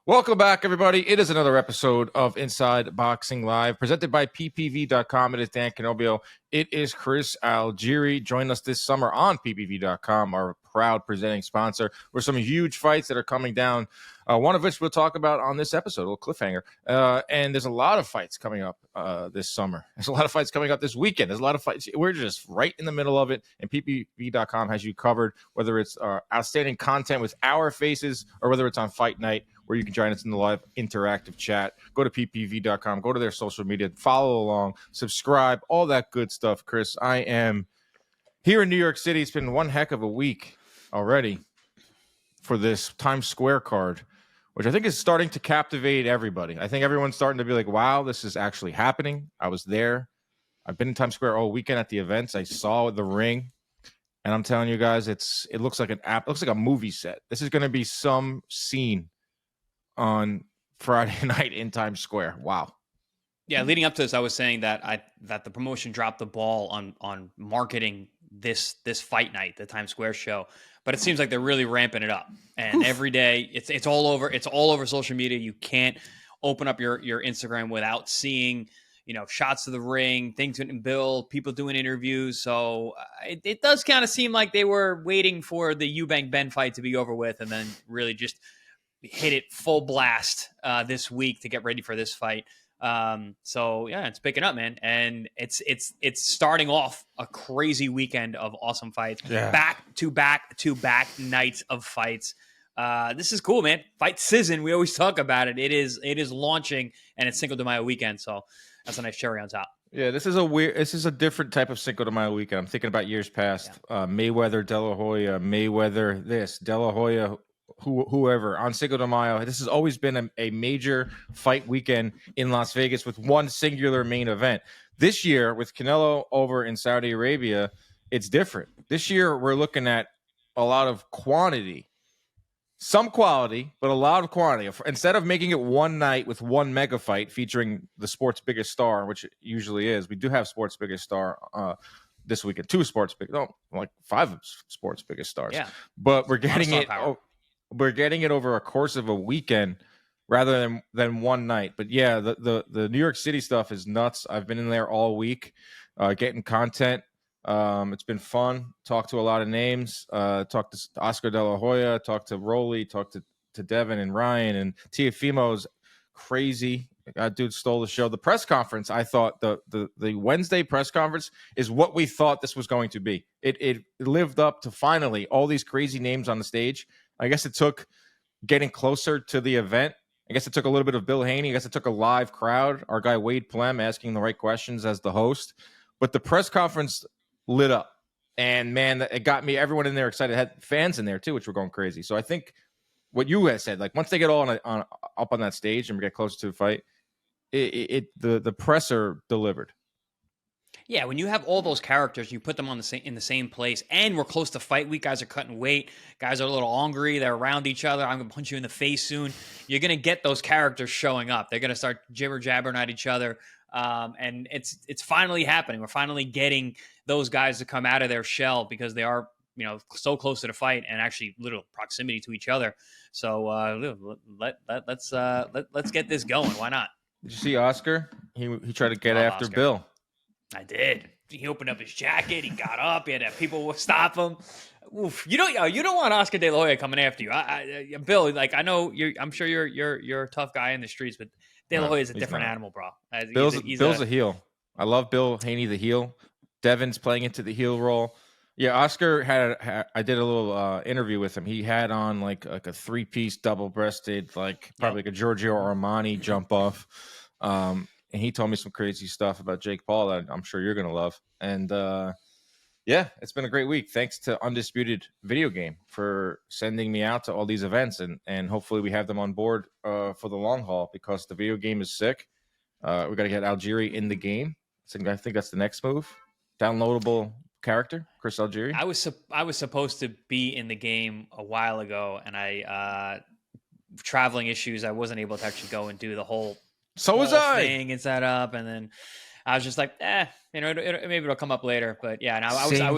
Welcome back, everybody. It is another episode of Inside Boxing Live, presented by PPV.com. It is Dan Canobio. It is Chris Algieri. Join us this summer on PPV.com, our proud presenting sponsor, with some huge fights that are coming down, one of which we'll talk about on this episode, a little cliffhanger. And there's a lot of fights coming up this summer. There's a lot of fights coming up this weekend. There's a lot of fights. We're just right in the middle of it, and PPV.com has you covered, whether it's outstanding content with our faces or whether it's on Fight Night, where you can join us in the live interactive chat. Go to ppv.com, go to their social media, follow along, subscribe, all that good stuff. Chris, I am here in New York City. It's been one heck of a week already for this Times Square card, which I think is starting to captivate everybody. I think everyone's starting to be like, wow, this is actually happening. I was there. I've been in Times Square all weekend at the events. I saw the ring. And I'm telling you guys, it looks like it looks like a movie set. This is going to be some scene on Friday night in Times Square. Wow. Yeah, leading up to this, I was saying that the promotion dropped the ball on marketing this fight night, the Times Square show. But it seems like they're really ramping it up. And every day it's all over social media. You can't open up your Instagram without seeing, shots of the ring, things getting built, people doing interviews. So it does kind of seem like they were waiting for the Eubank Ben fight to be over with and then really just hit it full blast this week to get ready for this fight. So yeah, it's picking up, man. And it's starting off a crazy weekend of awesome fights. Yeah. Back to back nights of fights. This is cool, man. Fight season. We always talk about it. It is launching, and it's Cinco de Mayo weekend. So that's a nice cherry on top. Yeah, this is a different type of Cinco de Mayo weekend. I'm thinking about years past. Yeah. Mayweather, De La Hoya, Mayweather, this, De La Hoya, whoever on Cinco de Mayo. This has always been a major fight weekend in Las Vegas with one singular main event. This year, with Canelo over in Saudi Arabia, it's different. This year, we're looking at a lot of quantity, some quality, but a lot of quantity. Instead of making it one night with one mega fight featuring the sport's biggest star, which it usually is, we do have sport's biggest star this weekend. Five of sport's biggest stars. Yeah, but we're getting it. We're getting it over a course of a weekend rather than one night. But yeah, the New York City stuff is nuts. I've been in there all week getting content. It's been fun. Talked to a lot of names. Talked to Oscar De La Hoya. Talked to Rolly. Talked to Devin and Ryan. And Teofimo's crazy. That dude stole the show. The press conference, I thought the Wednesday press conference is what we thought this was going to be. It lived up to finally all these crazy names on the stage. I guess it took getting closer to the event. I guess it took a little bit of Bill Haney. I guess it took a live crowd. Our guy Wade Plem asking the right questions as the host. But the press conference lit up. And, man, it got me, everyone in there excited. It had fans in there, too, which were going crazy. So I think what you guys said, like once they get all up on that stage and we get closer to the fight, the presser delivered. Yeah, when you have all those characters, you put them in the same place, and we're close to fight week. Guys are cutting weight. Guys are a little hungry. They're around each other. I'm going to punch you in the face soon. You're going to get those characters showing up. They're going to start jibber-jabbering at each other, and it's finally happening. We're finally getting those guys to come out of their shell because they are so close to the fight and actually little proximity to each other. So let's get this going. Why not? Did you see Oscar? He tried to get after Oscar. Bill. I did. He opened up his jacket. He got up. He had people stop him. Oof. You don't want Oscar De La Hoya coming after you. Bill, like I know I'm sure you're a tough guy in the streets, but De La Hoya is a different animal, bro. Bill's a heel. I love Bill Haney, the heel. Devin's playing into the heel role. Yeah, Oscar I did a little interview with him. He had on like a 3-piece double-breasted, probably like a Giorgio Armani jump off. And he told me some crazy stuff about Jake Paul that I'm sure you're going to love. And, yeah, it's been a great week. Thanks to Undisputed Video Game for sending me out to all these events. And hopefully we have them on board for the long haul because the video game is sick. We got to get Algieri in the game. I think that's the next move. Downloadable character, Chris Algieri. I was supposed to be in the game a while ago, and traveling issues, I wasn't able to actually go and do the whole thing and set up, and then I was just like, maybe it'll come up later. But yeah, and I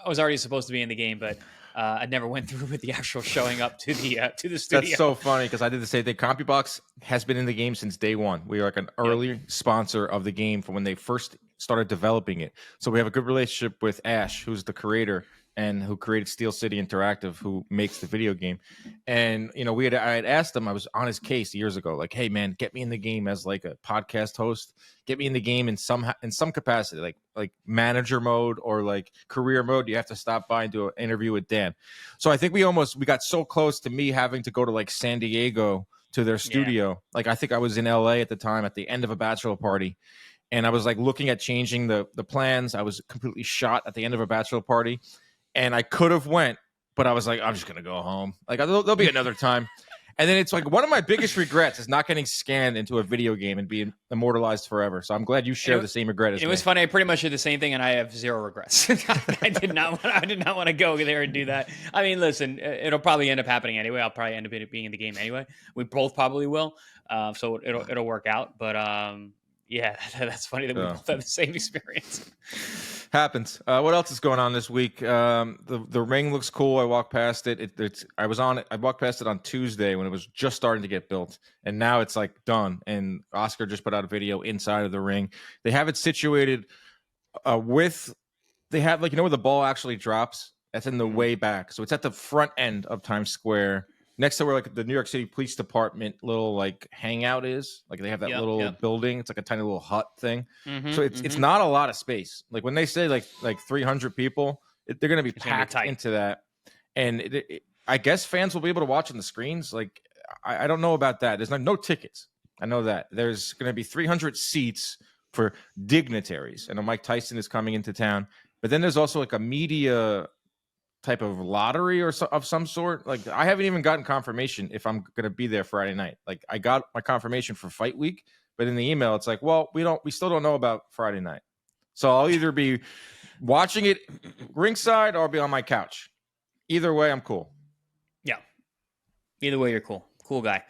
was already supposed to be in the game, but I never went through with the actual showing up to the studio. That's so funny because I did the same thing. CompuBox has been in the game since day one. We are like an early sponsor of the game from when they first started developing it. So we have a good relationship with Ash, who's the creator and who created Steel City Interactive, who makes the video game. And I had asked him, I was on his case years ago, like, hey man, get me in the game as like a podcast host. Get me in the game in some capacity, like manager mode or like career mode. You have to stop by and do an interview with Dan. So I think we got so close to me having to go to like San Diego to their studio. Yeah. Like I think I was in LA at the time at the end of a bachelor party. And I was like looking at changing the plans. I was completely shot at the end of a bachelor party. And I could have went, but I was like, I'm just going to go home. Like there'll be another time. And then it's like one of my biggest regrets is not getting scanned into a video game and being immortalized forever. So I'm glad you share the same regret as me. It was funny. I pretty much did the same thing, and I have zero regrets. I did not want to go there and do that. I mean, listen, it'll probably end up happening anyway. I'll probably end up being in the game anyway. We both probably will. So it'll work out. But yeah, that's funny that we both have the same experience. Happens. What else is going on this week? The ring looks cool. I walked past it. I was on it. I walked past it on Tuesday when it was just starting to get built, and now it's like done. And Oscar just put out a video inside of the ring. They have it situated they have like where the ball actually drops. That's in the way back, so it's at the front end of Times Square, next to where like the New York City Police Department little like hangout is. Like they have that little building. It's like a tiny little hut thing. So it's not a lot of space. Like when they say like 300 people, they're going to be packed into that. And I guess fans will be able to watch on the screens. Like I don't know about that. There's no tickets. I know that there's going to be 300 seats for dignitaries. I know Mike Tyson is coming into town, but then there's also like a media type of lottery of some sort. Like I haven't even gotten confirmation if I'm going to be there Friday night. Like I got my confirmation for fight week, but in the email it's like, well, we still don't know about Friday night. So I'll either be watching it ringside or I'll be on my couch. Either way, I'm cool. Yeah. Either way, you're cool. Cool guy.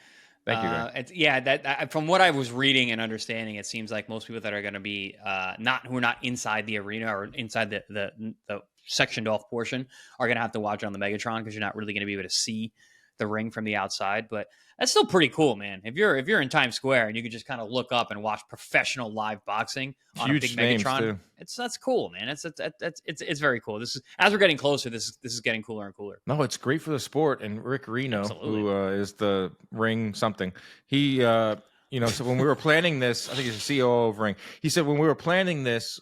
Thank you. That from what I was reading and understanding, it seems like most people that are going to be who are not inside the arena or inside the sectioned off portion are going to have to watch it on the Megatron because you're not really going to be able to see the ring from the outside. But that's still pretty cool, man. If you're in Times Square and you can just kind of look up and watch professional live boxing on a big Megatron, that's cool, man. It's very cool. This is as we're getting closer. This is getting cooler and cooler. No, it's great for the sport. And Rick Reno, who is the ring something, he so when we were planning this, I think he's the COO of Ring. He said when we were planning this,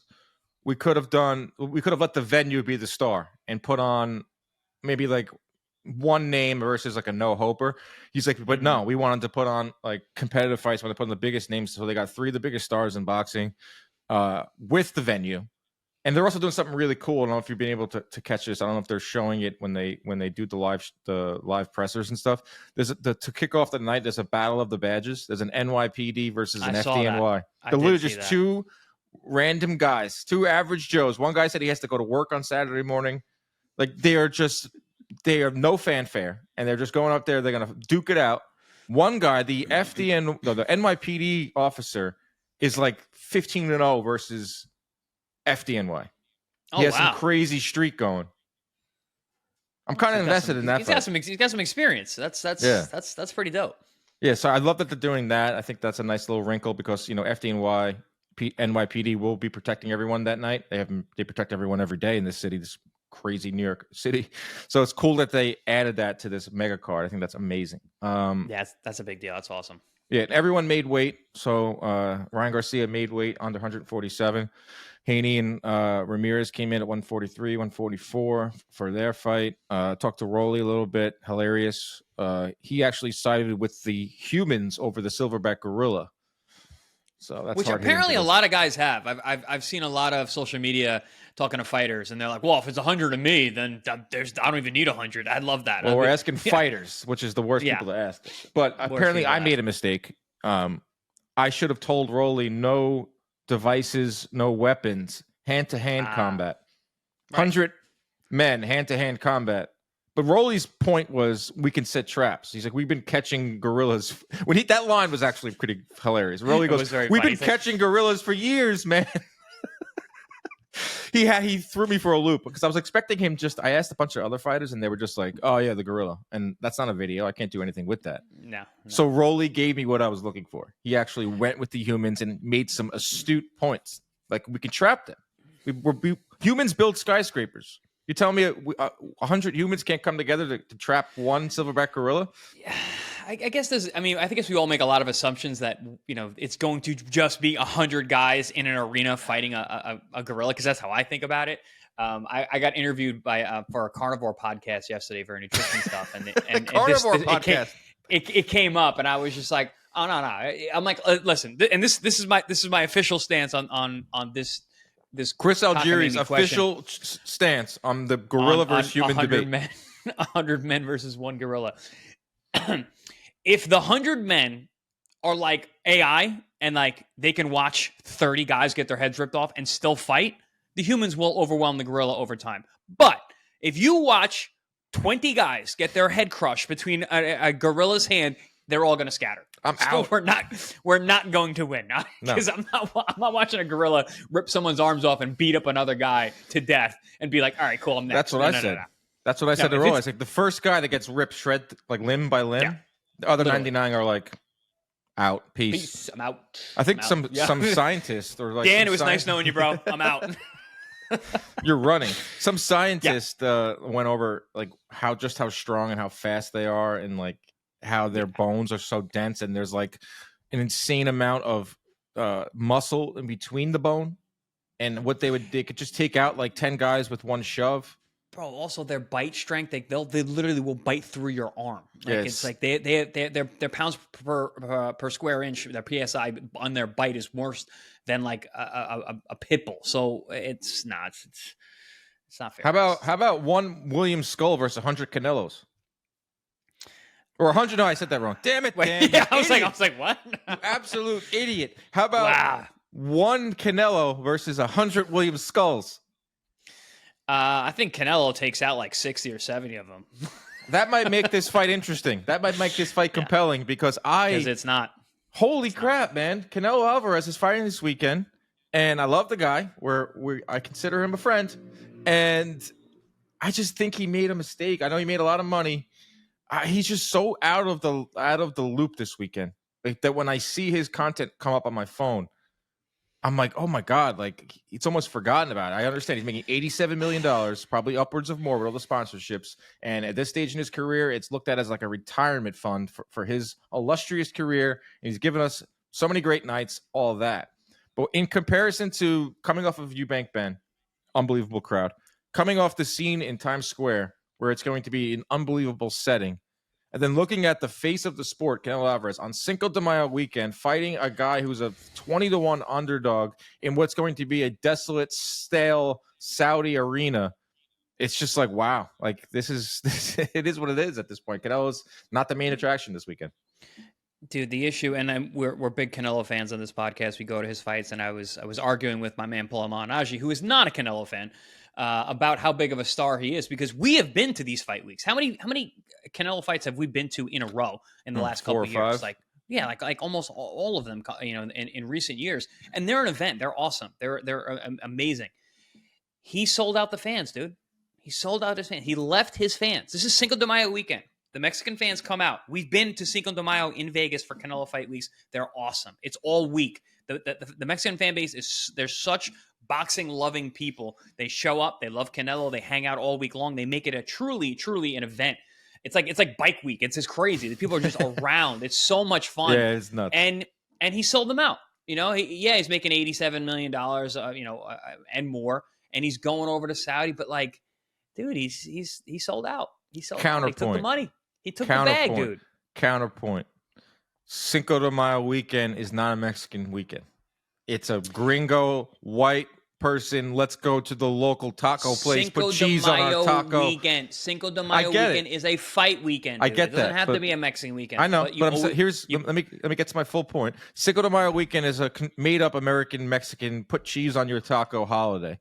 we could have let the venue be the star and put on maybe like one name versus like a no-hoper. He's like, but no, we wanted to put on like competitive fights when they put on the biggest names. So they got 3 of the biggest stars in boxing with the venue. And they're also doing something really cool. I don't know if you've been able to catch this. I don't know if they're showing it when they do the live pressers and stuff. There's to kick off the night, there's a battle of the badges. There's an NYPD versus an FDNY. They're literally just 2 random guys, 2 average Joes. One guy said he has to go to work on Saturday morning. Like they have no fanfare, and they're just going up there. They're gonna duke it out. One guy, the NYPD officer, is like 15-0 versus FDNY. He has some crazy streak going. I'm kind of invested in that. He's got some experience. That's pretty dope. Yeah, so I love that they're doing that. I think that's a nice little wrinkle because FDNY. NYPD will be protecting everyone that night. They protect everyone every day in this city, this crazy New York City. So it's cool that they added that to this mega card. I think that's amazing. That's a big deal. That's awesome. Yeah, everyone made weight. So Ryan Garcia made weight under 147. Haney and Ramirez came in at 143, 144 for their fight. Talked to Rolly a little bit. Hilarious. He actually sided with the humans over the silverback gorilla. So that's which apparently a lot of guys have. I've seen a lot of social media talking to fighters, and they're like, "Well, if it's 100 to me, then I don't even need 100." I'd love that. Well, we're asking fighters, which is the worst people to ask. But apparently, I made a mistake. I should have told Rolly no devices, no weapons, hand-to-hand combat. 100 men, hand-to-hand combat. But Rolly's point was we can set traps. He's like, we've been catching gorillas. That line was actually pretty hilarious. Rolly goes, we've been catching gorillas for years, man. he threw me for a loop because I was expecting him I asked a bunch of other fighters and they were just like, oh yeah, the gorilla. And that's not a video. I can't do anything with that. No. So Rolly gave me what I was looking for. He actually went with the humans and made some astute points. Like, we can trap them. Humans build skyscrapers. You tell me 100 humans can't come together to trap one silverback gorilla? Yeah, I guess I guess we all make a lot of assumptions that, it's going to just be 100 guys in an arena fighting a gorilla, because that's how I think about it. I got interviewed for a carnivore podcast yesterday for nutrition stuff, and carnivore podcast. It came up, and I was just like, oh no. I'm like, listen, and this is my official stance on this Chris Algieri's official stance on the gorilla versus human debate. 100 men versus one gorilla. If the 100 men are like AI and like they can watch 30 guys get their heads ripped off and still fight, the humans will overwhelm the gorilla over time. But if you watch 20 guys get their head crushed between a gorilla's hand, they're all going to scatter. Out. We're not going to win because I'm not watching a gorilla rip someone's arms off and beat up another guy to death and be like, all right, cool, I'm next. That's what I said. That's what I said to Roy. I was like, the first guy that gets ripped shred like limb by limb, the other 99 are like, out, peace. I'm out. I think some scientist or like Dan, it was nice knowing you, bro. I'm out. You're running. Some scientist went over like how strong and how fast they are, and like how their bones are so dense, and there's like an insane amount of muscle in between the bone, and what they could just take out like 10 guys with one shove. Bro, also their bite strength, they literally will bite through your arm. Like it's like their pounds per square inch, their PSI on their bite is worse than like a pit bull. So it's not fair. How about one William Scull versus 100 Canelos? Or 100? No, I said that wrong. Damn it, Dan! Yeah, I was like, what? You absolute idiot! How about one Canelo versus 100 William Skulls? I think Canelo takes out like 60 or 70 of them. That might make this fight interesting. That might make this fight compelling because it's not. Holy crap, man! Canelo Alvarez is fighting this weekend, and I love the guy. I consider him a friend, and I just think he made a mistake. I know he made a lot of money. He's just so out of the loop this weekend, like, that when I see his content come up on my phone, I'm like, oh my God, like it's almost forgotten about it. I understand he's making $87 million, probably upwards of more with all the sponsorships. And at this stage in his career, it's looked at as like a retirement fund for his illustrious career. And he's given us so many great nights, all of that. But in comparison to coming off of Eubank Ben, unbelievable crowd, coming off the scene in Times Square, where it's going to be an unbelievable setting, and then looking at the face of the sport, Canelo Alvarez, on Cinco de Mayo weekend, fighting a guy who's a 20-1 underdog in what's going to be a desolate, stale Saudi arena. It's just like, wow. Like, it is what it is at this point. Canelo's not the main attraction this weekend. Dude, the issue, and we're big Canelo fans on this podcast. We go to his fights, and I was arguing with my man Paul Manaji, who is not a Canelo fan, about how big of a star he is, because we have been to these fight weeks. How many Canelo fights have we been to in a row in the last couple of years? Like almost all of them, in recent years. And they're an event. They're awesome. They're amazing. He sold out the fans, dude. He sold out his fans. He left his fans. This is Cinco de Mayo weekend. The Mexican fans come out. We've been to Cinco de Mayo in Vegas for Canelo fight weeks. They're awesome. It's all week. The Mexican fan base they're such boxing loving people. They show up. They love Canelo. They hang out all week long. They make it a truly an event. It's like bike week. It's just crazy. The people are just around. It's so much fun. Yeah, it's nuts. And he sold them out. He's making $87 million, and more. And he's going over to Saudi. But like, dude, he sold out. He sold out. He took the money. He took the bag, dude. Counterpoint. Cinco de Mayo weekend is not a Mexican weekend. It's a gringo white person. Let's go to the local taco place. Put cheese on our taco. Cinco de Mayo weekend is a fight weekend. Dude. I get that. It doesn't have to be a Mexican weekend. I know, but let me get to my full point. Cinco de Mayo weekend is a made up American Mexican put cheese on your taco holiday.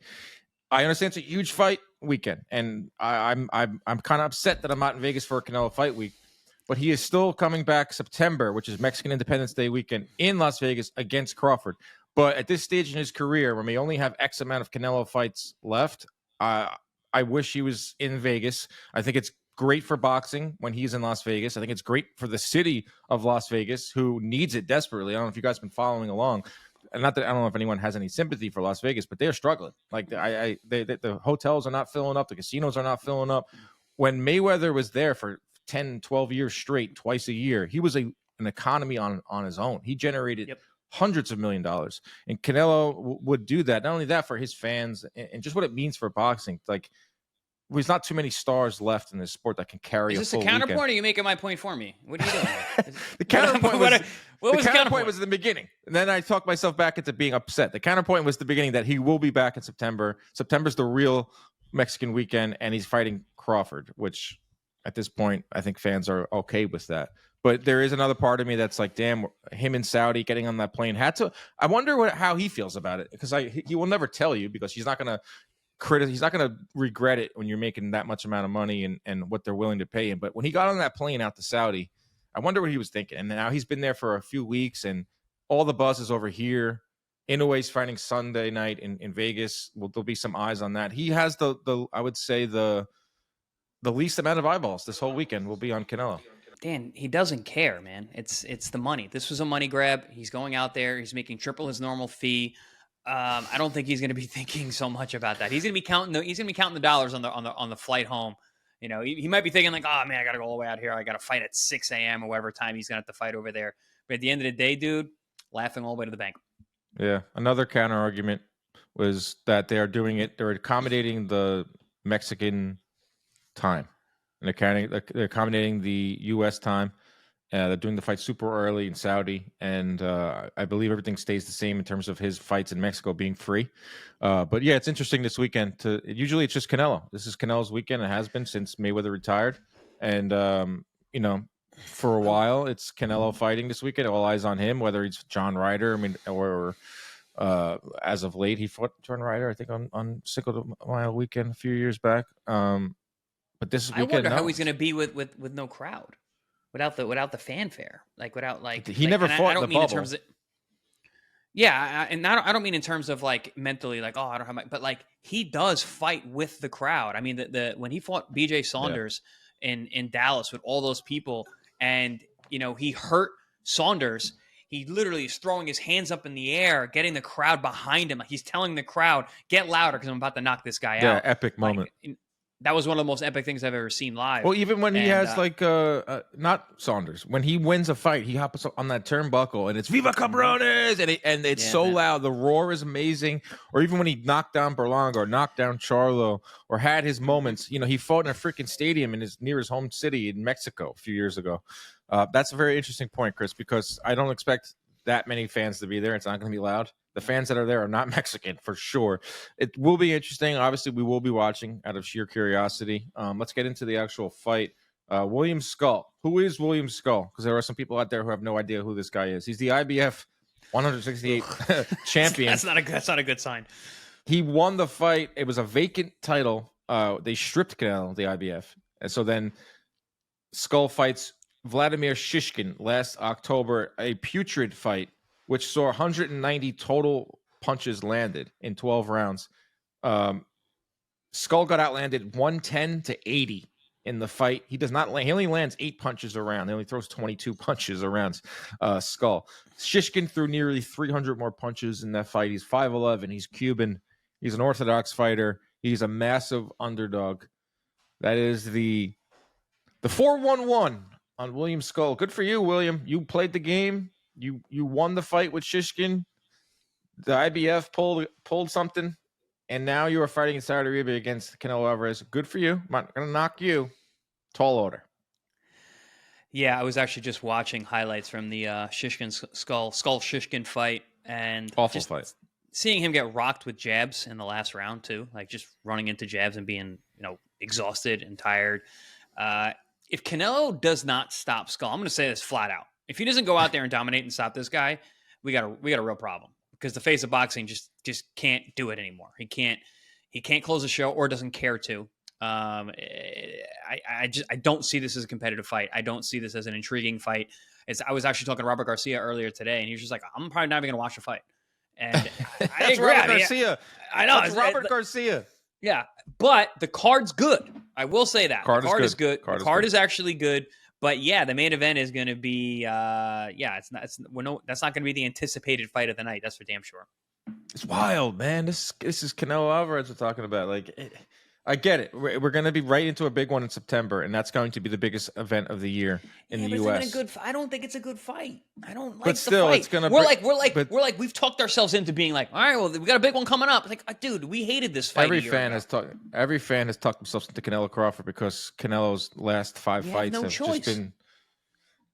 I understand it's a huge fight weekend, and I'm kind of upset that I'm not in Vegas for a Canelo fight week. But he is still coming back September, which is Mexican Independence Day weekend in Las Vegas against Crawford. But at this stage in his career, when we only have X amount of Canelo fights left, I wish he was in Vegas. I think it's great for boxing when he's in Las Vegas. I think it's great for the city of Las Vegas, who needs it desperately. I don't know if you guys have been following along. And not that I don't know if anyone has any sympathy for Las Vegas, but they're struggling. Like the hotels are not filling up, the casinos are not filling up. When Mayweather was there for 10, 12 years straight, twice a year, he was an economy on his own. He generated hundreds of $1 million, and Canelo would do that. Not only that, for his fans and just what it means for boxing. Like, there's not too many stars left in this sport that can carry. Is a this full a counterpoint, weekend. or are you making my point for me? What are you doing? The counterpoint was the counterpoint was in the beginning, and then I talked myself back into being upset. The counterpoint was the beginning that he will be back in September. September's the real Mexican weekend, and he's fighting Crawford, which at this point I think fans are okay with that. But there is another part of me that's like, damn, him in Saudi getting on that plane had to. I wonder how he feels about it, because he will never tell you, because he's not going to. He's not going to regret it when you're making that much amount of money and what they're willing to pay him. But when he got on that plane out to Saudi, I wonder what he was thinking. And now he's been there for a few weeks, and all the buzz is over here. Inoue's fighting Sunday night in Vegas. Well, there'll be some eyes on that. He has the I would say the least amount of eyeballs this whole weekend will be on Canelo. Dan, he doesn't care, man. It's the money. This was a money grab. He's going out there. He's making triple his normal fee. I don't think he's going to be thinking so much about that. He's going to be counting the dollars on the flight home. You know, he might be thinking like, oh man, I got to go all the way out here. I got to fight at 6 a.m. or whatever time he's going to have to fight over there. But at the end of the day, dude, laughing all the way to the bank. Yeah. Another counter argument was that they're accommodating the Mexican time, and they're accommodating the U.S. time. They're doing the fight super early in Saudi, and I believe everything stays the same in terms of his fights in Mexico being free. But yeah, it's interesting this weekend. Usually it's just Canelo. This is Canelo's weekend. It has been since Mayweather retired, and for a while it's Canelo fighting this weekend. All eyes on him, whether he's John Ryder. I mean, or as of late, he fought John Ryder, I think, on Cinco de Mayo weekend a few years back. But this weekend, I wonder how he's going to be with no crowd. Without the fanfare, he never fought in the bubble. In terms of, I don't mean in terms of like mentally, like, oh, I don't have my, but like he does fight with the crowd. I mean, when he fought BJ Saunders in Dallas with all those people, and he hurt Saunders. He literally is throwing his hands up in the air, getting the crowd behind him. Like he's telling the crowd, "Get louder, because I'm about to knock this guy out." Yeah, epic moment. That was one of the most epic things I've ever seen live. Well, even when he has not Saunders, when he wins a fight, he hops on that turnbuckle and it's "Viva Cabrones!" and it's so loud. The roar is amazing. Or even when he knocked down Berlanga or knocked down Charlo or had his moments, he fought in a freaking stadium near his home city in Mexico a few years ago. That's a very interesting point, Chris, because I don't expect that many fans to be there. It's not going to be loud. The fans that are there are not Mexican, for sure. It will be interesting. Obviously, we will be watching out of sheer curiosity. Let's get into the actual fight. William Scull. Who is William Scull? Because there are some people out there who have no idea who this guy is. He's the IBF 168 champion. That's not a good sign. He won the fight. It was a vacant title. They stripped Canelo, the IBF. And so then Scull fights Vladimir Shishkin last October, a putrid fight, which saw 190 total punches landed in 12 rounds. Scull got outlanded 110-80 in the fight. He does not land. He only lands 8 punches a round. He only throws 22 punches around Scull. Shishkin threw nearly 300 more punches in that fight. He's 5'11". He's Cuban. He's an orthodox fighter. He's a massive underdog. That is the 4-1-1 on William Scull. Good for you, William. You played the game. You won the fight with Shishkin. The IBF pulled something, and now you are fighting in Saudi Arabia against Canelo Alvarez. Good for you. I'm not going to knock you. Tall order. Yeah, I was actually just watching highlights from the Shishkin Scull Shishkin fight, and awful fight. Seeing him get rocked with jabs in the last round too, like just running into jabs and being exhausted and tired. If Canelo does not stop Scull, I'm going to say this flat out. If he doesn't go out there and dominate and stop this guy, we got a real problem, because the face of boxing just can't do it anymore. He can't close the show, or doesn't care to. I don't see this as a competitive fight. I don't see this as an intriguing fight. I was actually talking to Robert Garcia earlier today, and he was just like, I'm probably not even going to watch the fight. And I That's agree. Robert Garcia. I know. That's Robert Garcia. Yeah, but the card's good. I will say that. The card is good. The card is actually good. But yeah, the main event is going to be that's not going to be the anticipated fight of the night. That's for damn sure. It's wild, man. This is Canelo Alvarez we're talking about. I get it. We're going to be right into a big one in September, and that's going to be the biggest event of the year in the U.S. I don't think it's a good fight. I don't like but still, the fight. It's gonna. We've talked ourselves into being like, all right, well, we got a big one coming up. Like, dude, we hated this fight. Every fan has talked themselves into Canelo Crawford because Canelo's last 5 fights have just been.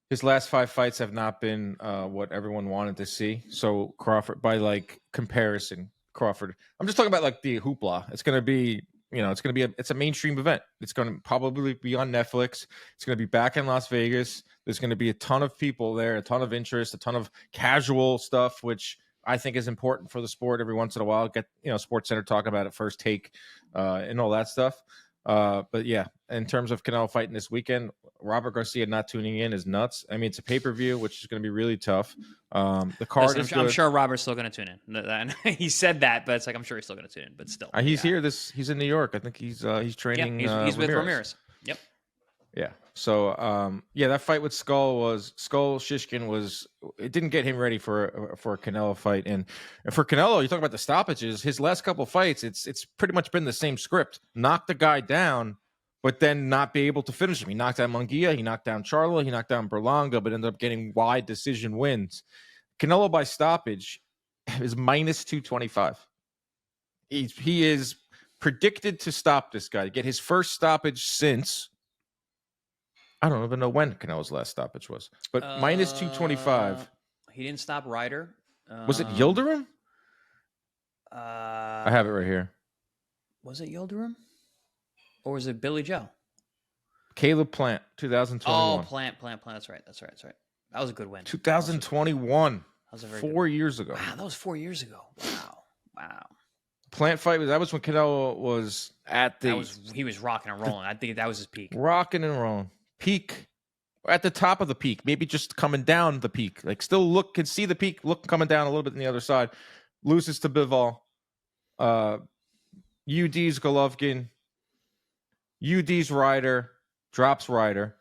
His last 5 fights have not been what everyone wanted to see. So Crawford, by comparison, Crawford. I'm just talking about the hoopla. It's going to be. It's a mainstream event. It's going to probably be on Netflix. It's going to be back in Las Vegas. There's going to be a ton of people there, a ton of interest, a ton of casual stuff, which I think is important for the sport every once in a while. Get, Sports Center talking about it, First Take, and all that stuff. But yeah, in terms of Canelo fighting this weekend, Robert Garcia not tuning in is nuts. I mean, it's a pay-per-view, which is going to be really tough. The card is good. I'm sure Robert's still going to tune in. He said that, but it's I'm sure he's still going to tune in. But still, he's here. He's in New York. I think he's training. Yeah, he's with Ramirez. Yep. Yeah. So that fight with Scull Shishkin it didn't get him ready for a Canelo fight. And for Canelo, you talk about the stoppages. His last couple fights, it's pretty much been the same script. Knock the guy down, but then not be able to finish him. He knocked out Munguia, he knocked down Charlo, he knocked down Berlanga, but ended up getting wide decision wins. Canelo by stoppage is minus 225. He is predicted to stop this guy, to get his first stoppage since, I don't even know when Canelo's last stoppage was, but minus 225. He didn't stop Ryder. Was it Yildirim? I have it right here. Was it Yildirim? Or was it Billy Joe? Caleb Plant, 2021. Oh, Plant. That's right. That was a good win. 2021. That was 4 years ago. Wow, that was 4 years ago. Wow. Plant fight was when Canelo was at he was rocking and rolling. I think that was his peak. Rocking and rolling. Peak. At the top of the peak. Maybe just coming down the peak. Still can see the peak, coming down a little bit on the other side. Loses to Bivol. UD's Golovkin. UD's Ryder, drops Ryder.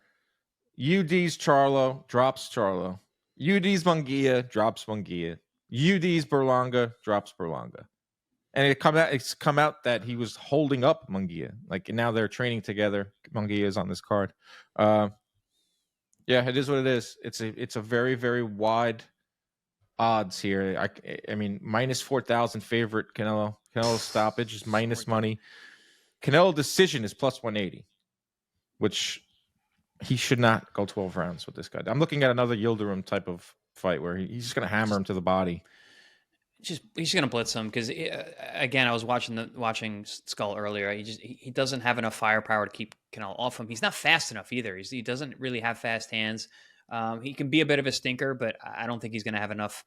UD's Charlo, drops Charlo. UD's Munguia, drops Munguia. UD's Berlanga, drops Berlanga. And it's come out that he was holding up Munguia. And now they're training together. Munguia is on this card. Yeah, it is what it is. It's a very, very wide odds here. I mean, minus 4,000 favorite Canelo. Canelo's stoppage is minus money. Canelo decision is plus 180, which he should not go 12 rounds with this guy. I'm looking at another Yildirim type of fight where he's just going to hammer him to the body. He's going to blitz him because, again, I was watching Scull earlier. He doesn't have enough firepower to keep Canelo off him. He's not fast enough either. He doesn't really have fast hands. He can be a bit of a stinker, but I don't think he's going to have enough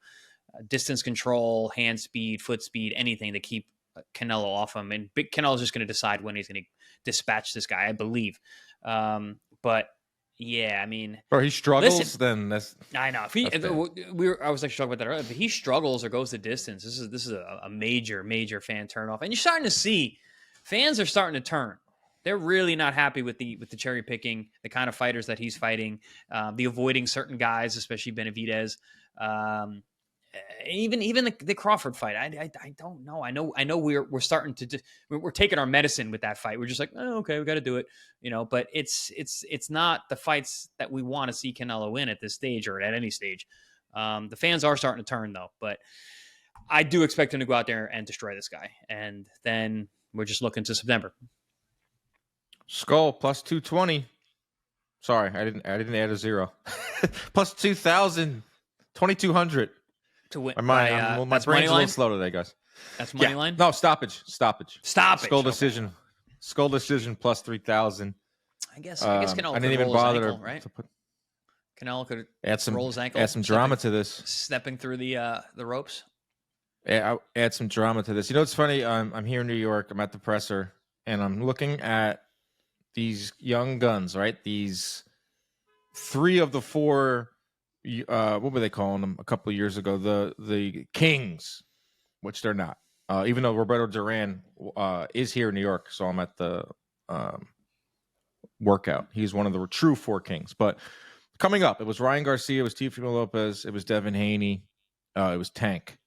distance control, hand speed, foot speed, anything to keep Canelo off him. And Big Canelo's just going to decide when he's going to dispatch this guy, I believe. But yeah, I mean, or he struggles, then that's. I know. I was actually talking about that earlier. If he struggles or goes the distance, this is a major fan turnoff. And you're starting to see fans are starting to turn. They're really not happy with the cherry picking, the kind of fighters that he's fighting, the avoiding certain guys, especially Benavidez. Even the Crawford fight, I don't know. I know we're starting to we're taking our medicine with that fight. We're just like, oh, okay, we got to do it, But it's not the fights that we want to see Canelo win at this stage or at any stage. The fans are starting to turn though, but I do expect him to go out there and destroy this guy, and then we're just looking to September. Scull plus 220. Sorry, I didn't add a zero. Plus 2,000, 2,200. To win. My brain's a little slow today, guys. That's money line? No, stoppage. Skull decision. Okay. Skull decision plus 3,000. I guess Canelo. I didn't even bother ankle, right? Canelo could roll his ankle. Add some drama to this. Stepping through the ropes. Yeah, add some drama to this. It's funny. I'm here in New York. I'm at the presser, and I'm looking at these young guns. Right, these 3 of the 4. What were they calling them a couple of years ago? The Kings, which they're not. Even though Roberto Duran is here in New York, so I'm at the workout. He's one of the true four kings. But coming up, it was Ryan Garcia, it was Teofimo Lopez, it was Devin Haney, it was Tank.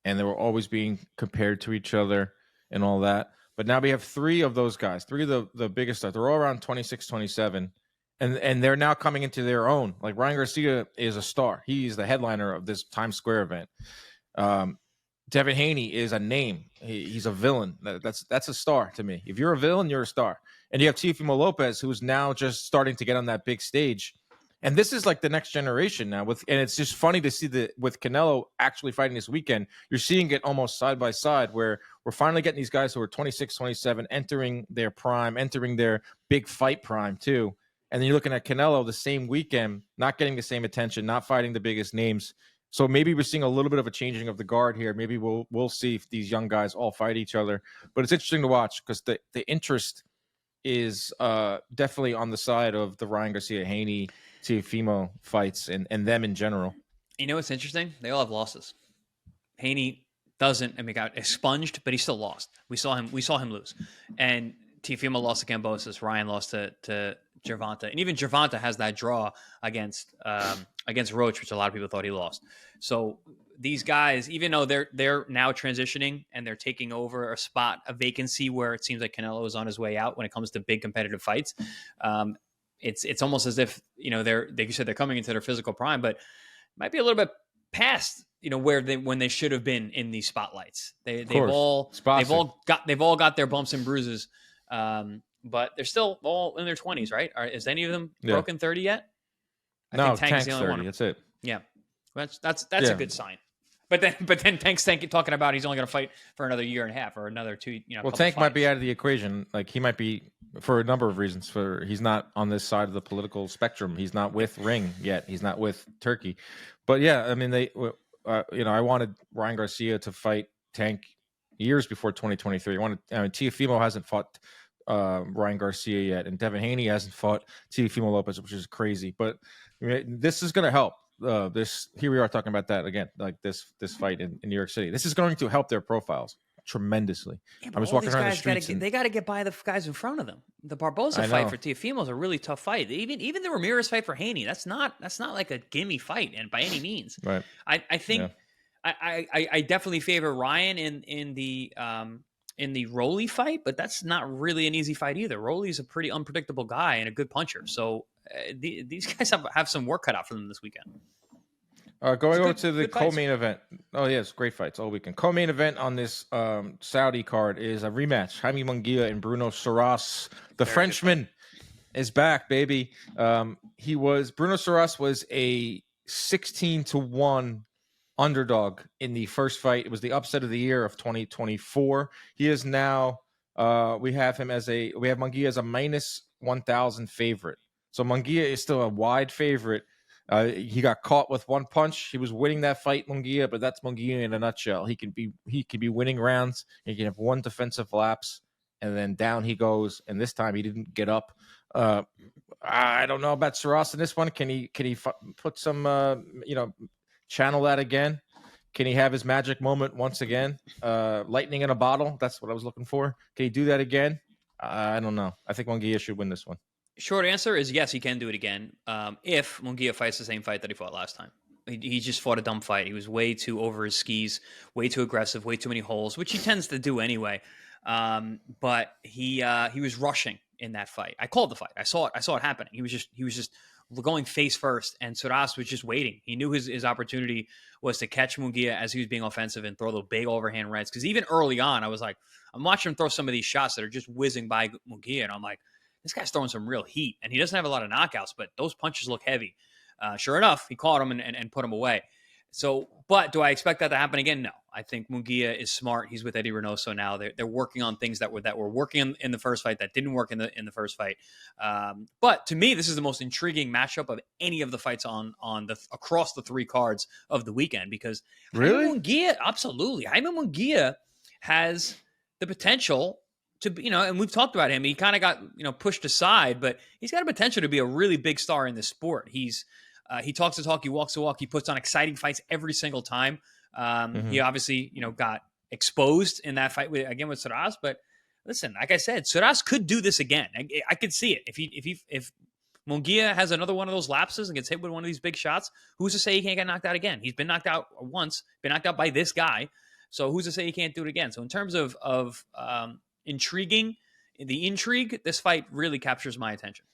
And they were always being compared to each other and all that. But now we have three of those guys, three of the biggest stars. They're all around 26, 27. And they're now coming into their own. Like Ryan Garcia is a star. He's the headliner of this Times Square event. Devin Haney is a name. He's a villain. That's a star to me. If you're a villain, you're a star. And you have Teofimo Lopez, who's now just starting to get on that big stage. And this is like the next generation now. And it's just funny to see that with Canelo actually fighting this weekend, you're seeing it almost side by side where we're finally getting these guys who are 26, 27, entering their prime, entering their big fight prime too. And then you're looking at Canelo the same weekend, not getting the same attention, not fighting the biggest names. So maybe we're seeing a little bit of a changing of the guard here. Maybe we'll see if these young guys all fight each other. But it's interesting to watch because the interest is definitely on the side of the Ryan Garcia Haney Teofimo fights and them in general. You know what's interesting? They all have losses. Haney doesn't. I mean, got expunged, but he still lost. We saw him lose, and Teofimo lost to Kambosos. Ryan lost to Gervonta, and even Gervonta has that draw against Roach, which a lot of people thought he lost. So these guys, even though they're now transitioning and they're taking over a vacancy where it seems like Canelo is on his way out when it comes to big competitive fights. It's almost as if, they're, like you said, they're coming into their physical prime, but might be a little bit past, when they should have been in these spotlights. They've all got their bumps and bruises. But they're still all in their 20s, right? Is any of them broken 30 yet? I think Tank's the only 30. One. That's it. Yeah, that's a good sign. But then Tank's talking about he's only going to fight for another year and a half or another 2. Well, Tank might be out of the equation. Like he might be for a number of reasons. He's not on this side of the political spectrum. He's not with Ring yet. He's not with Turkey. But yeah, I mean I wanted Ryan Garcia to fight Tank years before 2023. Teofimo hasn't fought Ryan Garcia yet, and Devin Haney hasn't fought Teofimo Lopez, which is crazy. But this is going to help. Here we are talking about that again, like this fight in New York City. This is going to help their profiles tremendously. Yeah, I was walking around the streets. They got to get by the guys in front of them. The Barboza fight for Teofimo is a really tough fight. Even the Ramirez fight for Haney, that's not like a gimme fight, and by any means. Right. I think. Yeah. I definitely favor Ryan in the Rolly fight, but that's not really an easy fight either. Rolly's a pretty unpredictable guy and a good puncher, so these guys have some work cut out for them this weekend. Going over to the co-main event. Oh yes, great fights all weekend. Co-main event on this Saudi card is a rematch. Jaime Munguia and Bruno Surace. The Frenchman is back, baby. Bruno Surace was a 16-1 underdog in the first fight. It was the upset of the year of 2024. He is now we have Munguia as a minus 1,000 favorite. So Munguia is still a wide favorite. He got caught with one punch. He was winning that fight, Munguia, but that's Munguia in a nutshell. He can be winning rounds. He can have one defensive lapse, and then down he goes. And this time he didn't get up. I don't know about Surace in this one. Can he put some channel that again? Can he have his magic moment once again? Lightning in a bottle. That's what I was looking for. Can he do that again? I don't know. I think Munguia should win this one. Short answer is yes, he can do it again. If Munguia fights the same fight that he fought last time. He just fought a dumb fight. He was way too over his skis, way too aggressive, way too many holes, which he tends to do anyway. But he was rushing in that fight. I called the fight. I saw it happening. He was just going face first, and Surace was just waiting. He knew his opportunity was to catch Munguia as he was being offensive and throw the big overhand rights. Because even early on, I was like, I'm watching him throw some of these shots that are just whizzing by Munguia, and I'm like, this guy's throwing some real heat, and he doesn't have a lot of knockouts, but those punches look heavy. Sure enough, he caught him and put him away. So, but do I expect that to happen again? No. I think Munguia is smart. He's with Eddie Reynoso now. They're working on things that were working in the first fight that didn't work in the first fight. But to me, this is the most intriguing matchup of any of the fights on across the 3 cards of the weekend, because really, Jaime Munguia, absolutely, Jaime Munguia has the potential to, and we've talked about him. He kind of got, pushed aside, but he's got a potential to be a really big star in this sport. He talks the talk, he walks the walk, he puts on exciting fights every single time. He obviously, got exposed in that fight with Surace. But listen, like I said, Surace could do this again. I could see it if Munguia has another one of those lapses and gets hit with one of these big shots. Who's to say he can't get knocked out again? He's been knocked out once, been knocked out by this guy. So who's to say he can't do it again? So in terms of intrigue, this fight really captures my attention.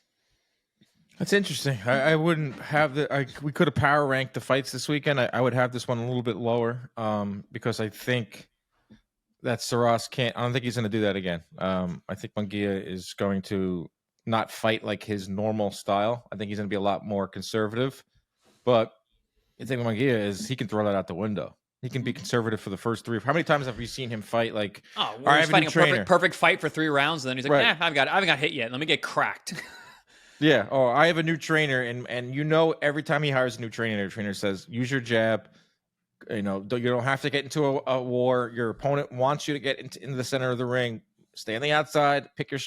That's interesting. I wouldn't have we could have power ranked the fights this weekend. I would have this one a little bit lower because I think that Surace can't. I don't think he's going to do that again. I think Munguia is going to not fight like his normal style. I think he's going to be a lot more conservative. But the thing with Munguia is he can throw that out the window. He can be conservative for the first three. How many times have you seen him fight like? Oh, well, he's fighting a perfect fight for 3 rounds, and then he's like, "Yeah, I haven't got hit yet. Let me get cracked." Yeah. Oh, I have a new trainer, and you know, every time he hires a new trainer, the trainer says, "Use your jab. You know, you don't have to get into a war. Your opponent wants you to get into the center of the ring. Stay on the outside. Pick your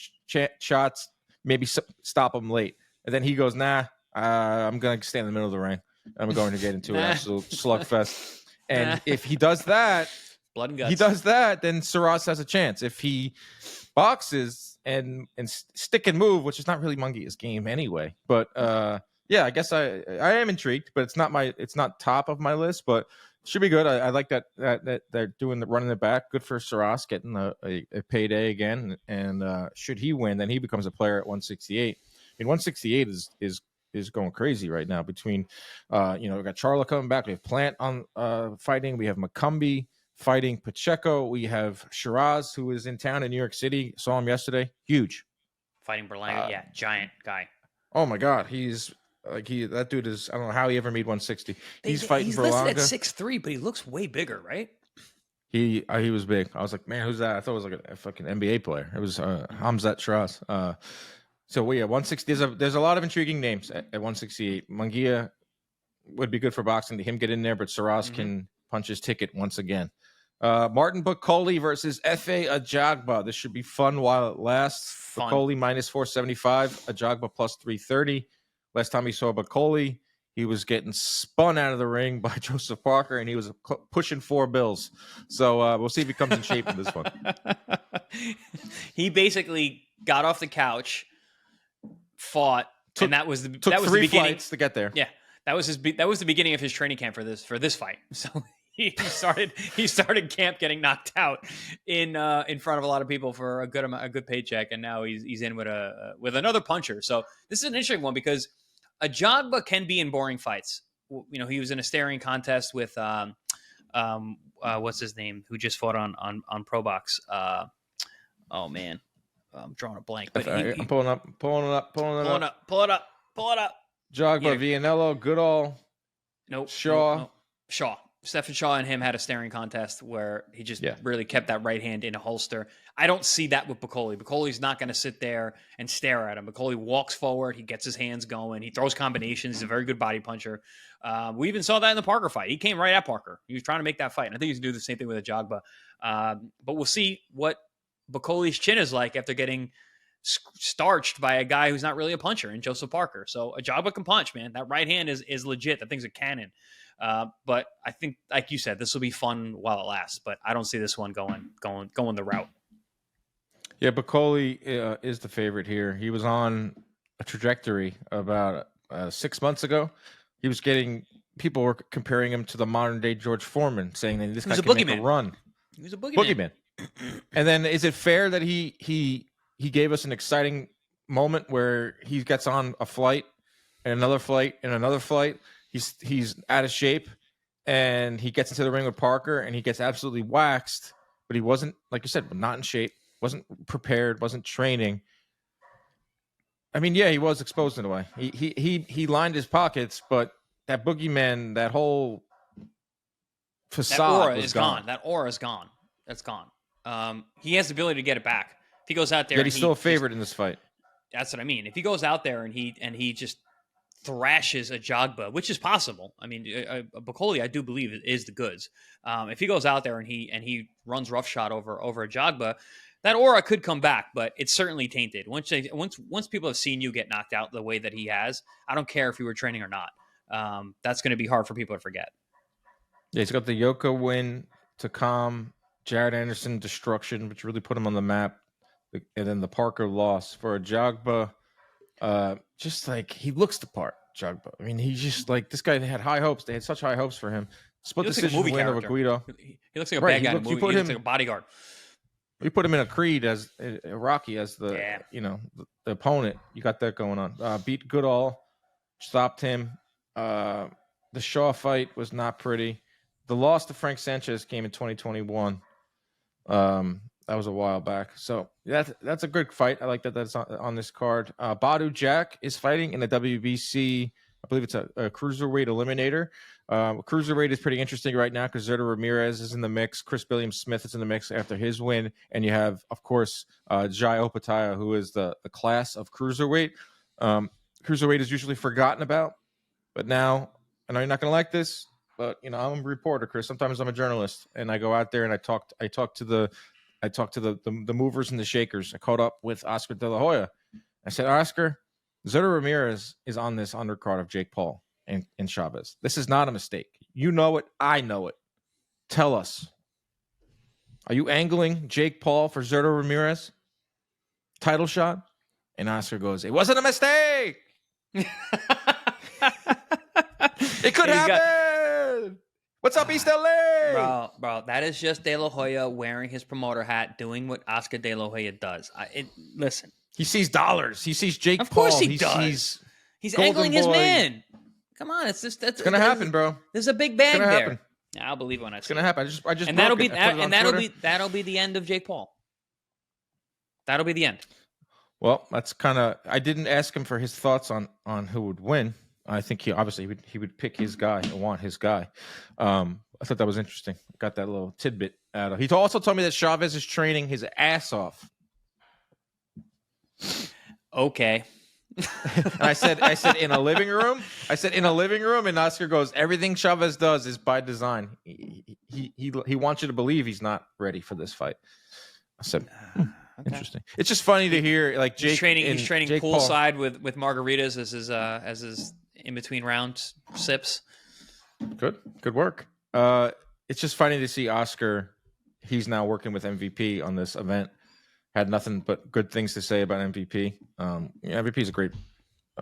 shots. Maybe stop them late." And then he goes, "Nah, I'm going to stay in the middle of the ring. I'm going to get into an absolute slugfest." And if he does that, blood and guts. He does that, then Surace has a chance. If he boxes and stick and move, which is not really Munguia's game anyway. But yeah, I guess I am intrigued, but it's not top of my list, but it should be good. I like that they're running it back. Good for Surace getting a payday again. And should he win, then he becomes a player at 168. I mean, 168 is going crazy right now between we got Charla coming back, we have Plant on fighting, we have McCumbee fighting Pacheco, we have Shiraz, who is in town in New York City. Saw him yesterday. Huge. Fighting Berlanga, giant guy. Oh my God, he's that dude is. I don't know how he ever made 160. He's fighting Berlanga. He's listed at 6'3", but he looks way bigger, right? He was big. I was like, man, who's that? I thought it was like a fucking NBA player. It was Hamzat Shiraz. So 160. There's a lot of intriguing names at 168. Munguia would be good for boxing to him get in there, but Surace can punch his ticket once again. Martin Bakole versus Efe Ajagba. This should be fun while it lasts. Bakole minus 475, Ajagba plus 330. Last time we saw Bakole, he was getting spun out of the ring by Joseph Parker, and he was pushing 4 bills. So we'll see if he comes in shape in this one. He basically got off the couch, fought, and that was the beginning. 3 flights to get there. Yeah, that was the beginning of his training camp for this fight. So he started camp getting knocked out in front of a lot of people for a good paycheck, and now he's in with another puncher. So this is an interesting one because Ajagba can be in boring fights. You know, he was in a staring contest with what's his name, who just fought on Pro Box. Oh man, I'm drawing a blank. But I'm pulling it up. Pull it up. Ajagba, Vianello, Goodall. Nope. Shaw. Shaw. Stephen Shaw and him had a staring contest where he just really kept that right hand in a holster. I don't see that with Bakole. Bakole's not going to sit there and stare at him. Bakole walks forward. He gets his hands going. He throws combinations. He's a very good body puncher. We even saw that in the Parker fight. He came right at Parker. He was trying to make that fight. And I think he's going to do the same thing with Ajagba. But we'll see what Bakole's chin is like after getting starched by a guy who's not really a puncher in Joseph Parker. So Ajagba can punch, man. That right hand is legit. That thing's a cannon. But I think, like you said, this will be fun while it lasts. But I don't see this one going the route. Yeah, Bakole is the favorite here. He was on a trajectory about 6 months ago. He was getting people were comparing him to the modern day George Foreman, saying that this guy can make a run. He was a boogeyman. And then, is it fair that he gave us an exciting moment where he gets on a flight and another flight and another flight? He's out of shape, and he gets into the ring with Parker, and he gets absolutely waxed. But he wasn't, like you said, not in shape, wasn't prepared, wasn't training. I mean, yeah, he was exposed in a way. He lined his pockets, but that boogeyman, that whole facade, that aura is gone. That aura is gone. That's gone. He has the ability to get it back. If he goes out there, yet he's still a favorite in this fight. That's what I mean. If he goes out there and he just thrashes Ajagba, which is possible. I mean, Bakole, I do believe, is the goods. If he goes out there and he runs roughshod over Ajagba, that aura could come back, but it's certainly tainted. Once people have seen you get knocked out the way that he has, I don't care if you were training or not. That's going to be hard for people to forget. Yeah, he's got the Yoka win to calm Jared Anderson destruction, which really put him on the map. And then the Parker loss for Ajagba. Just like he looks the part, Ajagba. I mean, he's just like this guy. They had high hopes. They had such high hopes for him. Split decision win over Guido. He looks like a bad guy in a movie. He looks like a bodyguard. You put him in a Creed as a Rocky as the the opponent. You got that going on. Beat Goodall, stopped him. The Shaw fight was not pretty. The loss to Frank Sanchez came in 2021. That was a while back. So that's a good fight. I like that that's on this card. Badu Jack is fighting in the WBC. I believe it's a cruiserweight eliminator. Cruiserweight is pretty interesting right now because Zurdo Ramirez is in the mix. Chris Billiam-Smith is in the mix after his win. And you have, of course, Jai Opataya, who is the class of cruiserweight. Cruiserweight is usually forgotten about. But now, I know you're not going to like this, but I'm a reporter, Chris. Sometimes I'm a journalist, and I go out there and I talk to the movers and the shakers. I caught up with Oscar De La Hoya. I said, Oscar, Zurdo Ramirez is on this undercard of Jake Paul and Chavez. This is not a mistake. You know it. I know it. Tell us. Are you angling Jake Paul for Zurdo Ramirez? Title shot? And Oscar goes, it wasn't a mistake. It could happen. What's up, East LA? Bro, that is just De La Hoya wearing his promoter hat, doing what Oscar De La Hoya does. Listen. He sees dollars. He sees Jake Paul. Of course he does. He's angling his man. Come on, it's gonna happen, bro. There's a big bag there. Happen. I'll believe when I see. It's gonna happen. I just and that'll be that'll be the end of Jake Paul. That'll be the end. Well, that's kind of. I didn't ask him for his thoughts on who would win. I think he would pick his guy and want his guy. I thought that was interesting. Got that little tidbit out of. He also told me that Chavez is training his ass off. Okay. And I said in a living room. I said in a living room, and Oscar goes, everything Chavez does is by design. He wants you to believe he's not ready for this fight. I said, okay. Interesting. It's just funny to hear like Jake. He's training poolside with margaritas as his in between round sips. Good work. It's just funny to see Oscar. He's now working with MVP on this event. Had nothing but good things to say about MVP. MVP is a great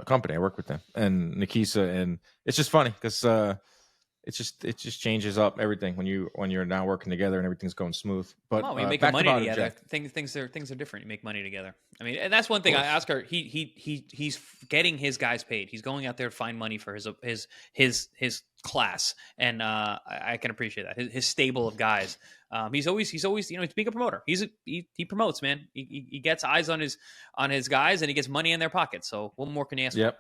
company. I work with them and Nikisa, and it's just funny because it just changes up everything when you're now working together and everything's going smooth. But we make money together. Things are different. You make money together. I mean, and that's one thing. Oscar, he's getting his guys paid. He's going out there to find money for his class, and I can appreciate that. His stable of guys. He's always he's being a promoter. He promotes, man. He gets eyes on his guys, and he gets money in their pockets. So what more can you ask for? Yep.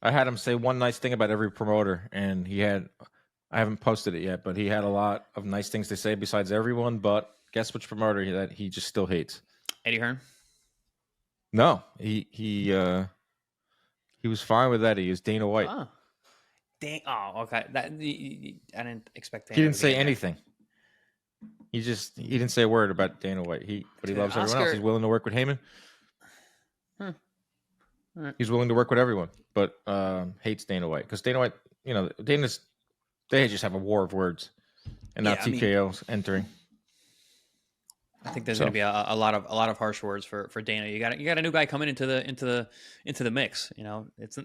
I had him say one nice thing about every promoter, and I haven't posted it yet, but he had a lot of nice things to say besides everyone. But guess which promoter that he just still hates? Eddie Hearn? No, he was fine with that. He was Dana White. Oh, okay. I didn't expect that. He didn't say anything. He didn't say a word about Dana White. But he loves everyone else. He's willing to work with Heyman. Right. He's willing to work with everyone, but hates Dana White because Dana White, they just have a war of words, and now TKO's entering. I think there's going to be a lot of harsh words for Dana. You got a new guy coming into the mix. It's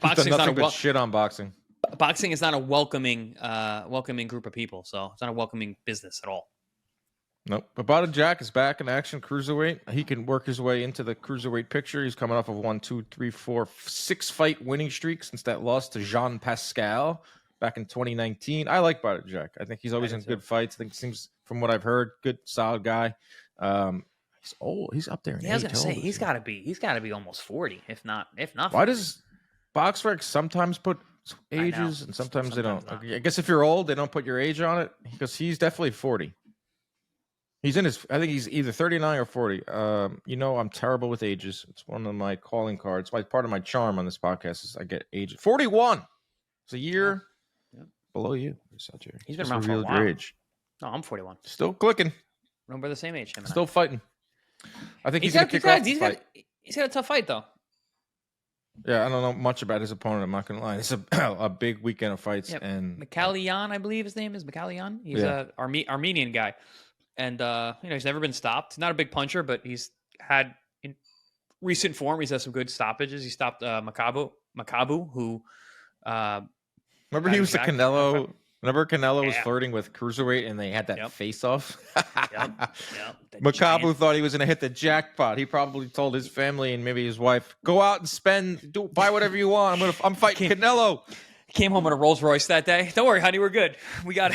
boxing's nothing but shit on boxing. Boxing is not a welcoming group of people, so it's not a welcoming business at all. Nope. But Bada Jack is back in action, cruiserweight. He can work his way into the cruiserweight picture. He's coming off of 1, 2, 3, 4, 6 fight winning streak since that loss to Jean Pascal back in 2019. I like Bada Jack. I think he's always in good fights. I think it seems, from what I've heard, good, solid guy. He's old. He's up there in age. I was gonna say he's got to be almost 40, if not. 40. Why does BoxRec sometimes put ages and sometimes they don't? Not. I guess if you're old, they don't put your age on it because he's definitely 40. He's in his. I think he's either 39 or 40. I'm terrible with ages. It's one of my calling cards. Part of my charm on this podcast is I get age. 41. It's a year below you. He's been around for a while. Your age. No, I'm 41. Still clicking. We're the same age. Still fighting. I think he's gonna kick off the fight. He's got a tough fight though. Yeah, I don't know much about his opponent. I'm not gonna lie. It's a big weekend of fights. Yep. And Bakole, I believe his name is Bakole. He's a Armenian guy. And he's never been stopped. Not a big puncher, but he's had in recent form. He's had some good stoppages. He stopped Makabu, who Remember got he his was the back. Canelo. Remember Canelo was Yeah. flirting with cruiserweight, and they had that Yep. face off. Yep. The Makabu giant- thought he was going to hit the jackpot. He probably told his family and maybe his wife, "Go out and buy whatever you want. I'm fighting Canelo." Came home in a Rolls Royce that day. Don't worry, honey, we're good. We got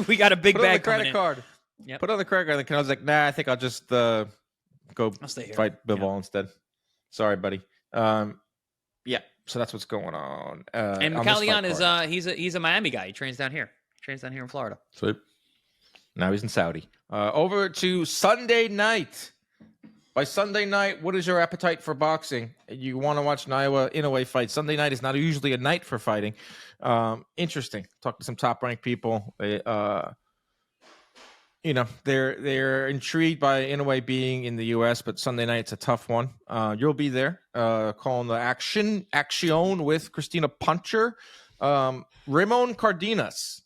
we got a big Put it on the bag coming credit in. card. Yep. Put it on the credit card. And Canelo's like, "Nah, I think I'll just go I'll stay here. fight Bivol instead." Sorry, buddy. Yeah. So that's what's going on. And on this McCallion fight is he's a Miami guy. He trains down here. In Florida. Sweet. Now he's in Saudi. Over to Sunday night. By Sunday night, what is your appetite for boxing? You want to watch Naoya Inoue fight. Sunday night is not usually a night for fighting. Interesting. Talk to some top-ranked people. They're intrigued by Inoue being in the U.S., but Sunday night's a tough one. You'll be there calling the action with Christina Puncher. Ramon Cardenas.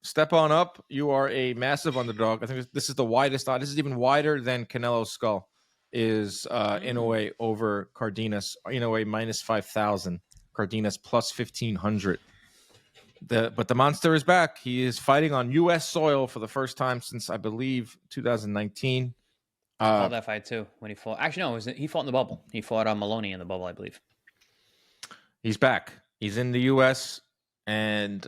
Step on up. You are a massive underdog. I think this is the widest. This is even wider than Canelo Scull. Is Inoue over Cardenas? Inoue minus 5,000. Cardenas plus 1,500. But the monster is back. He is fighting on U.S. soil for the first time since I believe 2019. I called that fight too when he fought. Actually, no, he fought in the bubble. He fought on Maloney in the bubble, I believe. He's back. He's in the U.S. and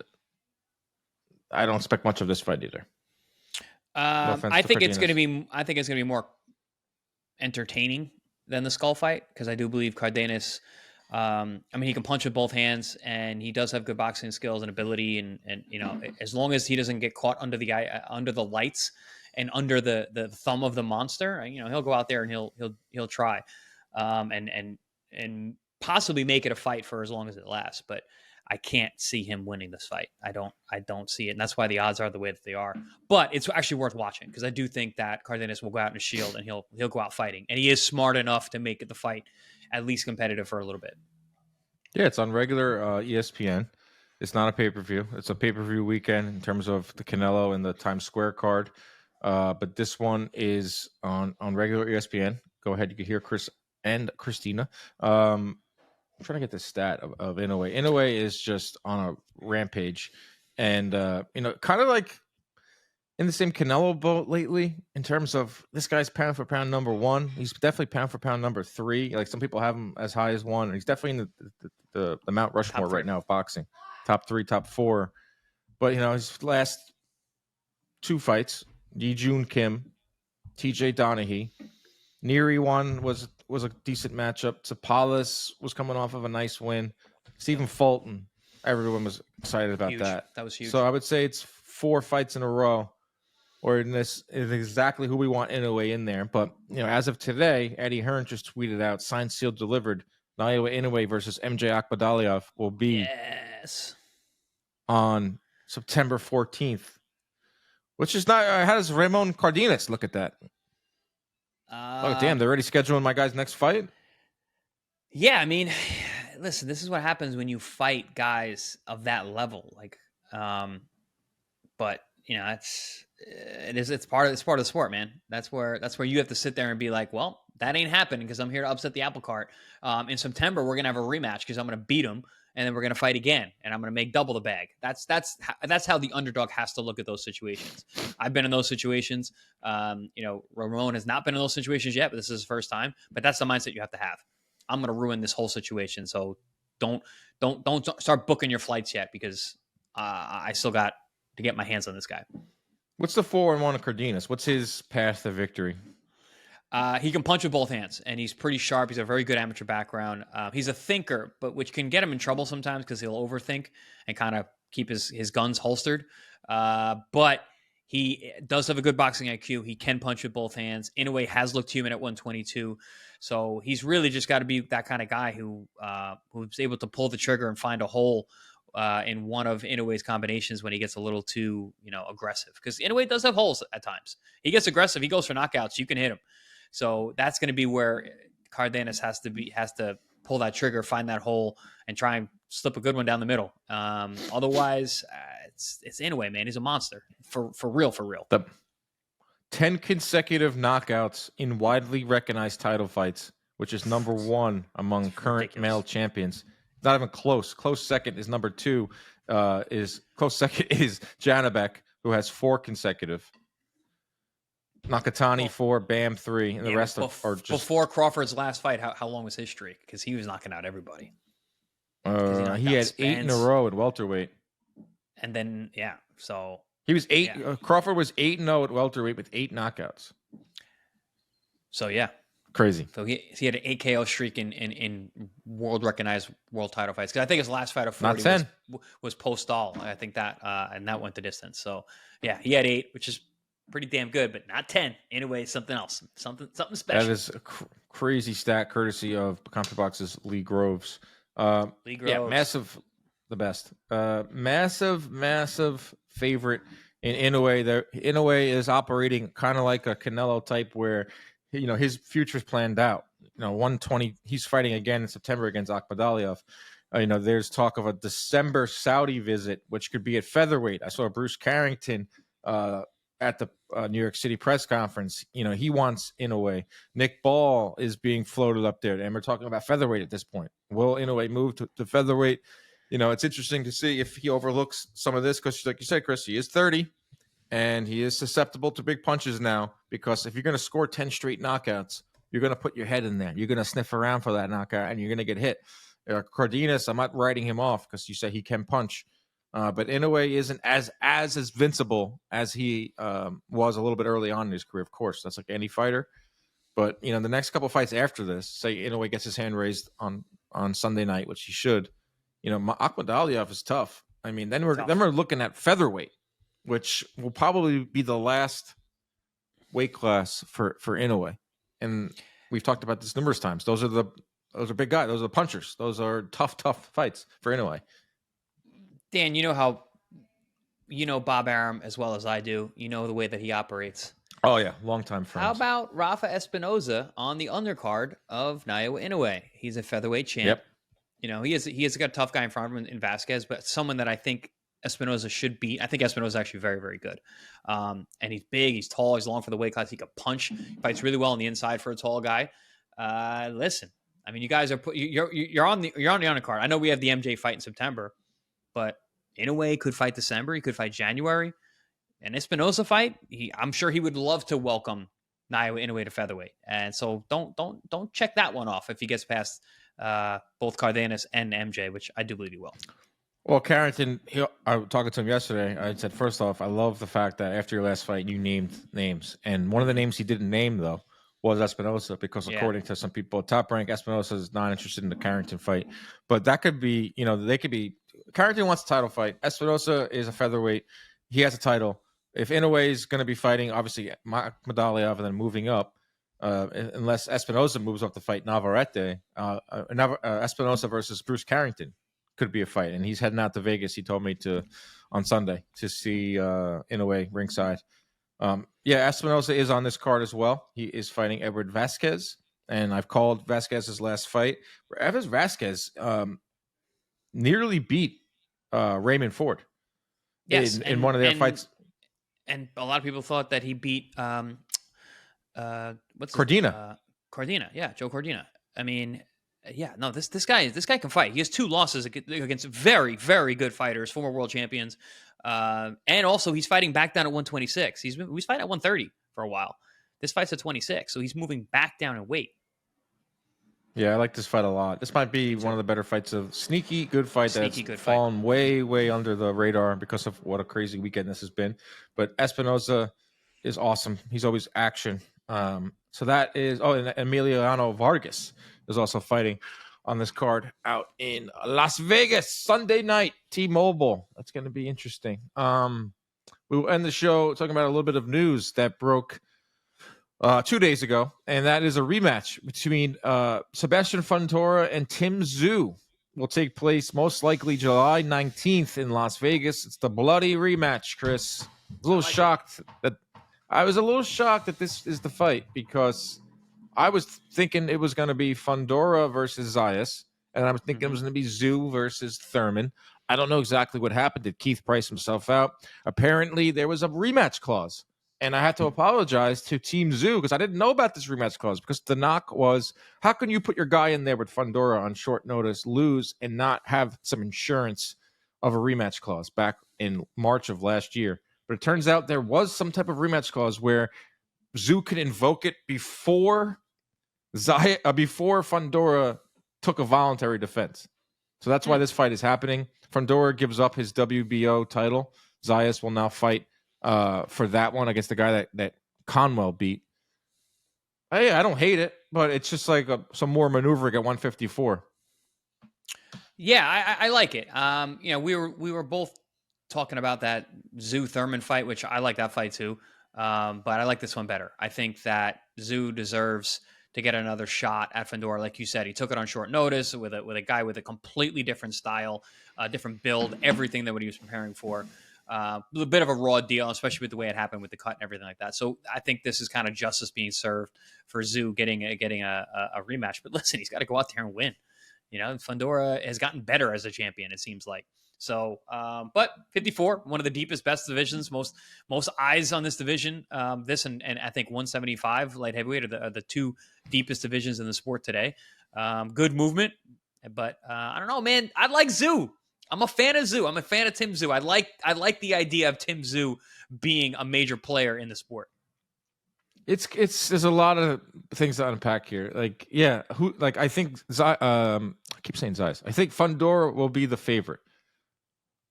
I don't expect much of this fight either. I think it's going to be more entertaining than the Scull fight because I do believe Cardenas. He can punch with both hands, and he does have good boxing skills and ability. And as long as he doesn't get caught under the eye, under the lights, and under the thumb of the monster, he'll go out there and he'll try, and possibly make it a fight for as long as it lasts. But I can't see him winning this fight. I don't see it. And that's why the odds are the way that they are. But it's actually worth watching because I do think that Cardenas will go out in a shield and he'll go out fighting. And he is smart enough to make it the fight at least competitive for a little bit. Yeah, it's on regular ESPN. It's not a pay-per-view. It's a pay-per-view weekend in terms of the Canelo and the Times Square card. But this one is on regular ESPN. Go ahead. You can hear Chris and Christina. I'm trying to get the stat of Inoue. Inoue is just on a rampage, and kind of like in the same Canelo boat lately in terms of this guy's pound for pound number one. He's definitely pound for pound number three. Like some people have him as high as one. He's definitely in the Mount Rushmore right now of boxing, top three, top four. But his last two fights, Yi Jun Kim, TJ Donaghy. Neary one was a decent matchup. Tapales was coming off of a nice win. Stephen Fulton, everyone was excited about that. That was huge. So I would say it's 4 fights in a row, or this is exactly who we want Inoue in there. But as of today, Eddie Hearn just tweeted out, signed, sealed, delivered. Naoya Inoue versus MJ Akhmadaliev will be on September 14th, which is not. How does Ramon Cardenas look at that? Oh, damn, they're already scheduling my guy's next fight? Yeah, listen, this is what happens when you fight guys of that level. But it's part of the sport, man. That's where you have to sit there and be like, well, that ain't happening because I'm here to upset the apple cart. In September, we're gonna have a rematch because I'm gonna beat him, and then we're gonna fight again, and I'm gonna make double the bag. That's how the underdog has to look at those situations. I've been in those situations. Ramon has not been in those situations yet, but this is his first time. But that's the mindset you have to have. I'm gonna ruin this whole situation, so don't start booking your flights yet because I still got to get my hands on this guy. What's the 4-1 of Cardenas? What's his path to victory? He can punch with both hands, and he's pretty sharp. He's a very good amateur background. He's a thinker, but which can get him in trouble sometimes because he'll overthink and kind of keep his guns holstered. But he does have a good boxing IQ. He can punch with both hands. Inoue has looked human at 122. So he's really just got to be that kind of guy who's able to pull the trigger and find a hole in one of Inoue's combinations when he gets a little too, aggressive. Because Inoue does have holes at times. He gets aggressive. He goes for knockouts. You can hit him. So that's going to be where Cardenas has to pull that trigger, find that hole, and try and slip a good one down the middle. Otherwise, it's Inoue, man. He's a monster for real. 10 consecutive knockouts in widely recognized title fights, which is number one among current ridiculous. male champions. Not even close. Close second is number two. Is Janabek, who has 4 consecutive. Nakatani 4, Bam 3, and the rest are just before Crawford's last fight. How long was his streak? Because he was knocking out everybody. He had 8 in a row at welterweight, and then so he was 8. Yeah. Crawford was 8-0 at welterweight with 8 knockouts. So crazy. So he had an 8 KO streak in recognized world title fights. Because I think his last fight of 40 was post-all. I think that and that went the distance. So he had 8, which is pretty damn good, but not 10. Anyway, something else, something special. That is a crazy stat, courtesy of CompuBox's Lee Groves. Lee Groves. Yeah, massive, the best. Massive favorite in Inoue. Inoue is operating kind of like a Canelo type, where his future's planned out. 120. He's fighting again in September against Akhmadaliev. There's talk of a December Saudi visit, which could be at featherweight. I saw Bruce Carrington at the New York City press conference. He wants Inoue. Nick Ball is being floated up there, and we're talking about featherweight at this point. Will Inoue move to featherweight? It's interesting to see if he overlooks some of this, because like you said, Chris, he is 30 and he is susceptible to big punches now, because if you're going to score 10 straight knockouts, you're going to put your head in there. You're going to sniff around for that knockout, and you're going to get hit. Cardenas, I'm not writing him off because you say he can punch. But Inoue isn't as invincible as he was a little bit early on in his career. Of course, that's like any fighter. But the next couple fights after this, say Inoue gets his hand raised on Sunday night, which he should. Akhmadaliev is tough. I mean, then we're looking at featherweight, which will probably be the last weight class for Inoue. And we've talked about this numerous times. Those are big guys. Those are the punchers. Those are tough fights for Inoue. Dan, how Bob Arum as well as I do. The way that he operates. Oh yeah, long-time friends. How about Rafa Espinoza on the undercard of Naoya Inoue? He's a featherweight champ. Yep. He has got a tough guy in front of him in Vasquez, but someone that I think Espinoza should beat. I think Espinoza is actually very, very good. And he's big, he's tall, he's long for the weight class. He can punch. He fights really well on the inside for a tall guy. Listen, I mean, you guys you're on the undercard. I know we have the MJ fight in September, but Inoue could fight December. He could fight January. An Espinoza fight, I'm sure he would love to welcome Naoya Inoue to featherweight. And so don't check that one off if he gets past both Cardenas and MJ, which I do believe he will. Well, Carrington, I was talking to him yesterday. I said, first off, I love the fact that after your last fight, you named names. And one of the names he didn't name, though, was Espinoza, because according to some people at Top Rank, Espinoza is not interested in the Carrington fight. But that could be, they could be. Carrington wants a title fight. Espinoza is a featherweight. He has a title. If Inoue is going to be fighting, obviously, Akhmadaliev and then moving up, unless Espinoza moves up to fight Navarrete, Espinoza versus Bruce Carrington could be a fight. And he's heading out to Vegas, he told me, on Sunday to see Inoue ringside. Espinoza is on this card as well. He is fighting Edward Vasquez, and I've called Vasquez's last fight. Edward Vasquez nearly beat Raymond Ford. Yes, in one of their fights. And a lot of people thought that he beat Cordina. Joe Cordina. I mean, this guy can fight. He has 2 losses against very, very good fighters, former world champions. And also he's fighting back down at 126. He was fighting at 130 for a while. This fight's at 26, so he's moving back down in weight. Yeah, I like this fight a lot. This might be one of the better fights of sneaky good fight that's fallen way, way under the radar because of what a crazy weekend this has been. But Espinoza is awesome. He's always action. So that is, and Emiliano Vargas is also fighting on this card out in Las Vegas, Sunday night, T-Mobile. That's going to be interesting. We will end the show talking about a little bit of news that broke 2 days ago, and that is a rematch between Sebastian Fundora and Tszyu. Will take place most likely July 19th in Las Vegas. It's the bloody rematch, Chris. I was a little shocked that this is the fight, because I was thinking it was going to be Fundora versus Zayas, and I was thinking it was going to be Tszyu versus Thurman. I don't know exactly what happened. Did Keith price himself out? Apparently, there was a rematch clause. And I had to apologize to Team Tszyu because I didn't know about this rematch clause, because the knock was, how can you put your guy in there with Fundora on short notice, lose, and not have some insurance of a rematch clause back in March of last year? But it turns out there was some type of rematch clause where Tszyu could invoke it before Fundora took a voluntary defense. So that's why this fight is happening. Fundora gives up his WBO title. Zayas will now fight for that one against the guy that Conwell beat. Hey, I don't hate it, but it's just like some more maneuvering at 154. Yeah, I like it. We were both talking about that Tszyu Thurman fight, which I like that fight too. But I like this one better. I think that Tszyu deserves to get another shot at Fundora. Like you said, he took it on short notice with a guy with a completely different style, different build, everything that what he was preparing for. A bit of a raw deal, especially with the way it happened with the cut and everything like that. So I think this is kind of justice being served for Tszyu getting a rematch. But listen, he's got to go out there and win. Fundora has gotten better as a champion, it seems like. So, but 54, one of the deepest, best divisions, most eyes on this division. This and I think 175 light heavyweight are the two deepest divisions in the sport today. Good movement, but I don't know, man. I like Tszyu. I'm a fan of Tszyu. I'm a fan of Tim Tszyu. I like the idea of Tim Tszyu being a major player in the sport. It's there's a lot of things to unpack here. Like, yeah, I think I keep saying Zayas. I think Fundora will be the favorite.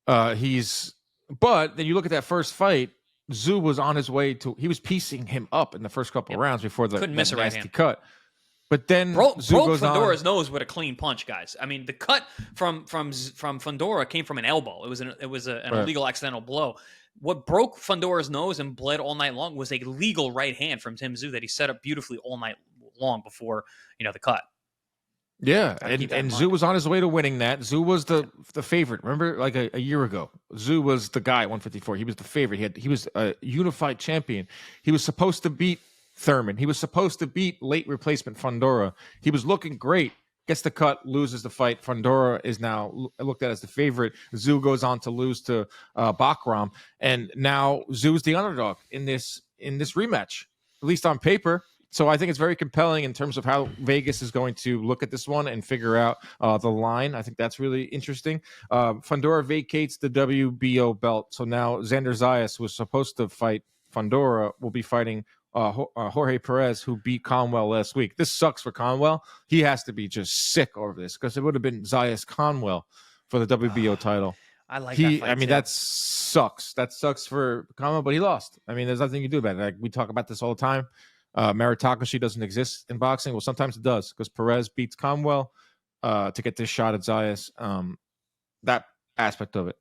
But then you look at that first fight, Tszyu was on his way to, he was piecing him up in the first couple of rounds before the couldn't miss a right hand cut. But then broke goes Fundora's nose with a clean punch, guys. I mean, the cut from Fundora came from an elbow. It was an illegal accidental blow. What broke Fundora's nose and bled all night long was a legal right hand from Tim Tszyu that he set up beautifully all night long before the cut. Yeah, and Tszyu was on his way to winning that. Tszyu was the favorite. Remember, like a year ago, Tszyu was the guy at 154. He was the favorite. He was a unified champion. He was supposed to beat Thurman. He was supposed to beat late replacement Fundora. He was looking great. Gets the cut, loses the fight. Fundora is now looked at as the favorite. Tszyu goes on to lose to Bakram, and now Tszyu's the underdog in this rematch, at least on paper. So I think it's very compelling in terms of how Vegas is going to look at this one and figure out the line. I think that's really interesting. Fundora vacates the WBO belt. So now Xander Zayas, who was supposed to fight Fundora, will be fighting Jorge Perez, who beat Conwell last week. This sucks for Conwell. He has to be just sick over this, because it would have been Zayas Conwell for the WBO title. I like that fight too. That sucks. That sucks for Conwell, but he lost. I mean, there's nothing you can do about it. Like, we talk about this all the time. Meritocracy doesn't exist in boxing. Well, sometimes it does, because Perez beats Conwell to get this shot at Zayas. That aspect of it.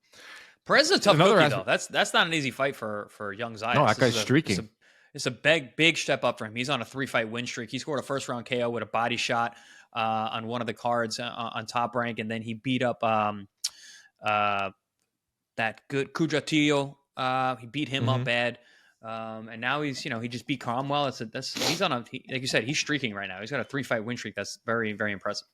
Perez is a tough cookie, though. That's not an easy fight for young Zayas. No, that guy's streaking. It's a big step up for him. He's on a 3-fight win streak. He scored a first-round KO with a body shot on one of the cards on Top Rank, and then he beat up that good Cujatillo. He beat him up bad. And now he's, he just beat Cromwell. He's on like you said, he's streaking right now. He's got a 3-fight win streak. That's very, very impressive.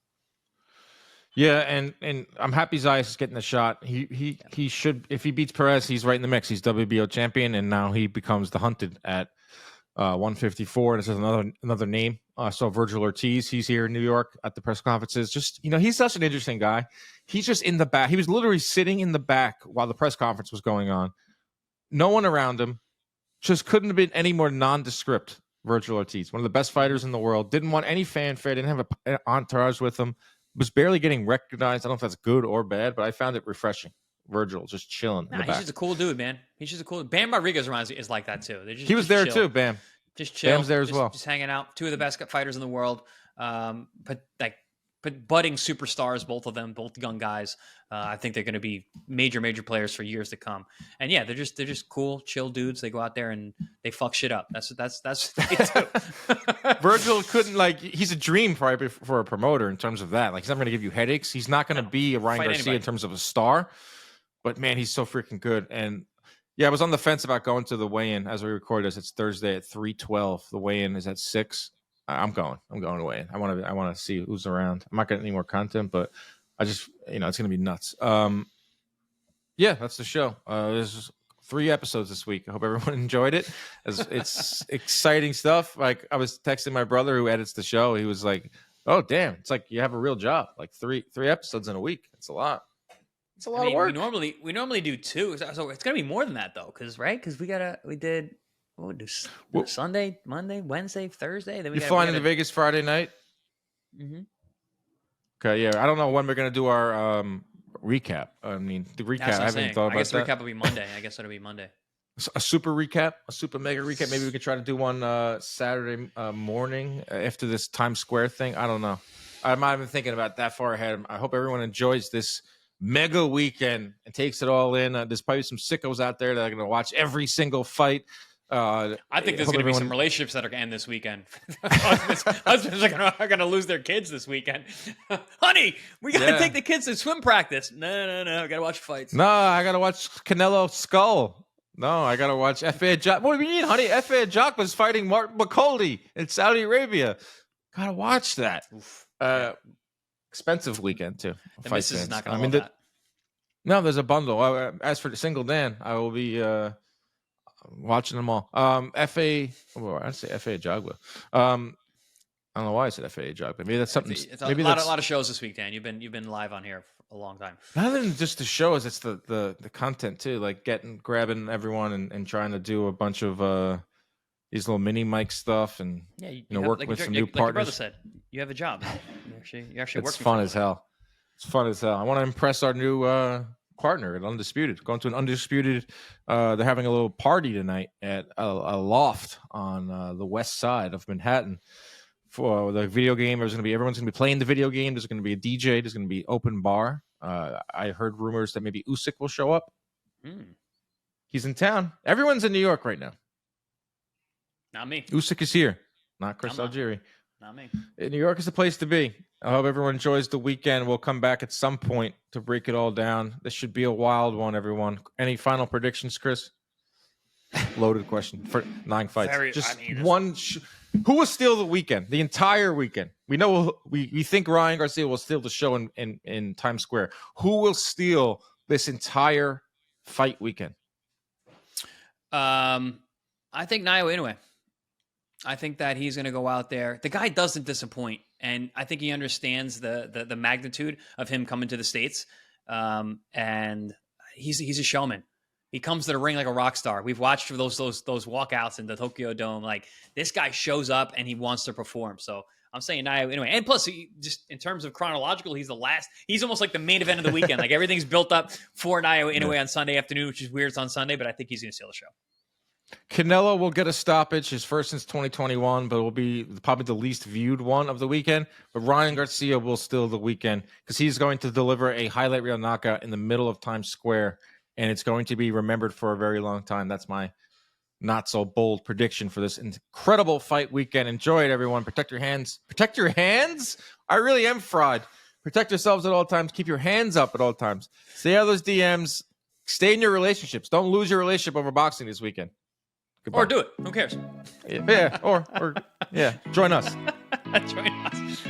Yeah, and I'm happy Zayas is getting the shot. He should, if he beats Perez, he's right in the mix. He's WBO champion, and now he becomes the hunted at 154. This is another name. So Virgil Ortiz, he's here in New York at the press conferences. Just, he's such an interesting guy. He's just in the back. He was literally sitting in the back while the press conference was going on. No one around him. Just couldn't have been any more nondescript. Virgil Ortiz, one of the best fighters in the world, didn't want any fanfare, didn't have an entourage with him, was barely getting recognized. I don't know if that's good or bad, but I found it refreshing. Virgil just chilling. He's just a cool dude, man. He's just a cool. Bam Rodriguez is like that too. He was there too, Bam. Just chill. Bam's there as well. Just hanging out. Two of the best fighters in the world. But budding superstars, both of them, both young guys. I think they're going to be major players for years to come. And yeah, they're just cool, chill dudes. They go out there and they fuck shit up. That's what they do. Virgil couldn't, he's a dream probably for a promoter in terms of that. Like, he's never going to give you headaches. He's not going to be a Ryan Garcia in terms of a star. But man, he's so freaking good. And yeah, I was on the fence about going to the weigh-in as we record this. It's Thursday at 3:12. The weigh-in is at 6. I'm going to weigh-in. I want to see who's around. I'm not getting any more content, but I just, it's going to be nuts. Yeah, that's the show. There's 3 episodes this week. I hope everyone enjoyed it. It's exciting stuff. Like I was texting my brother who edits the show. He was like, "Oh, damn! It's like you have a real job. Like three episodes in a week. It's a lot. It's a lot of work." We normally do 2, so it's gonna be more than that though, because we did Sunday, Monday, Wednesday, Thursday. Then you're flying into Vegas Friday night. Mm-hmm. Okay, yeah. I don't know when we're gonna do our recap. I mean, the recap. I haven't thought about that. I guess the recap will be Monday. I guess it'll be Monday. A super recap, a super mega recap. Maybe we could try to do one Saturday morning after this Times Square thing. I don't know. I'm not even thinking about that far ahead. I hope everyone enjoys this mega weekend and takes it all in. There's probably some sickos out there that are going to watch every single fight. I think there's going to be some relationships that are going to end this weekend. Husbands are going to lose their kids this weekend. Honey, we got to take the kids to swim practice. No. I got to watch fights. No, I got to watch Canelo Scull. No, I got to watch Efe Ajagba. What do you mean, honey? Efe Ajagba was fighting Bakole in Saudi Arabia. Got to watch that. Expensive weekend, too. The missus is not going to love that. No, there's a bundle. As for the single Dan, I will be... watching them all. I'd say Efe Ajagba. I don't know why I said Efe Ajagba. Maybe that's something. It's a lot of shows this week, Dan. You've been live on here for a long time. Not even just the shows, it's the content too. Like grabbing everyone and trying to do a bunch of these little mini mic stuff and work with some new partners. Like your brother said, you have a job. You actually work. It's fun as hell. It's fun as hell. I want to impress our new partner at Undisputed. Going to an Undisputed. They're having a little party tonight at a loft on the west side of Manhattan for the video game. Everyone's going to be playing the video game. There's going to be a DJ. There's going to be open bar. I heard rumors that maybe Usyk will show up. He's in town. Everyone's in New York right now. Not me. Usyk is here. Not Chris Algieri. Not me. New York is the place to be. I hope everyone enjoys the weekend. We'll come back at some point to break it all down. This should be a wild one, everyone. Any final predictions, Chris? Loaded question for 9 fights. One. Who will steal the weekend? The entire weekend. We know we think Ryan Garcia will steal the show in Times Square. Who will steal this entire fight weekend? I think Naoya Inoue. I think that he's going to go out there. The guy doesn't disappoint, and I think he understands the magnitude of him coming to the States. And he's a showman. He comes to the ring like a rock star. We've watched those walkouts in the Tokyo Dome. Like, this guy shows up and he wants to perform. So I'm saying Naoya Inoue. And plus, just in terms of chronological, he's the last. He's almost like the main event of the weekend. Like, everything's built up for Naoya Inoue on Sunday afternoon, which is weird. It's on Sunday, but I think he's going to steal the show. Canelo will get a stoppage, his first since 2021, but it will be probably the least viewed one of the weekend. But Ryan Garcia will steal the weekend because he's going to deliver a highlight reel knockout in the middle of Times Square, and it's going to be remembered for a very long time. That's my not so bold prediction for this incredible fight weekend. Enjoy it, everyone. Protect your hands. Protect your hands? I really am fried. Protect yourselves at all times. Keep your hands up at all times. Stay out of those DMs. Stay in your relationships. Don't lose your relationship over boxing this weekend. Goodbye. Or do it. Who cares? Yeah. Or join us. Join us.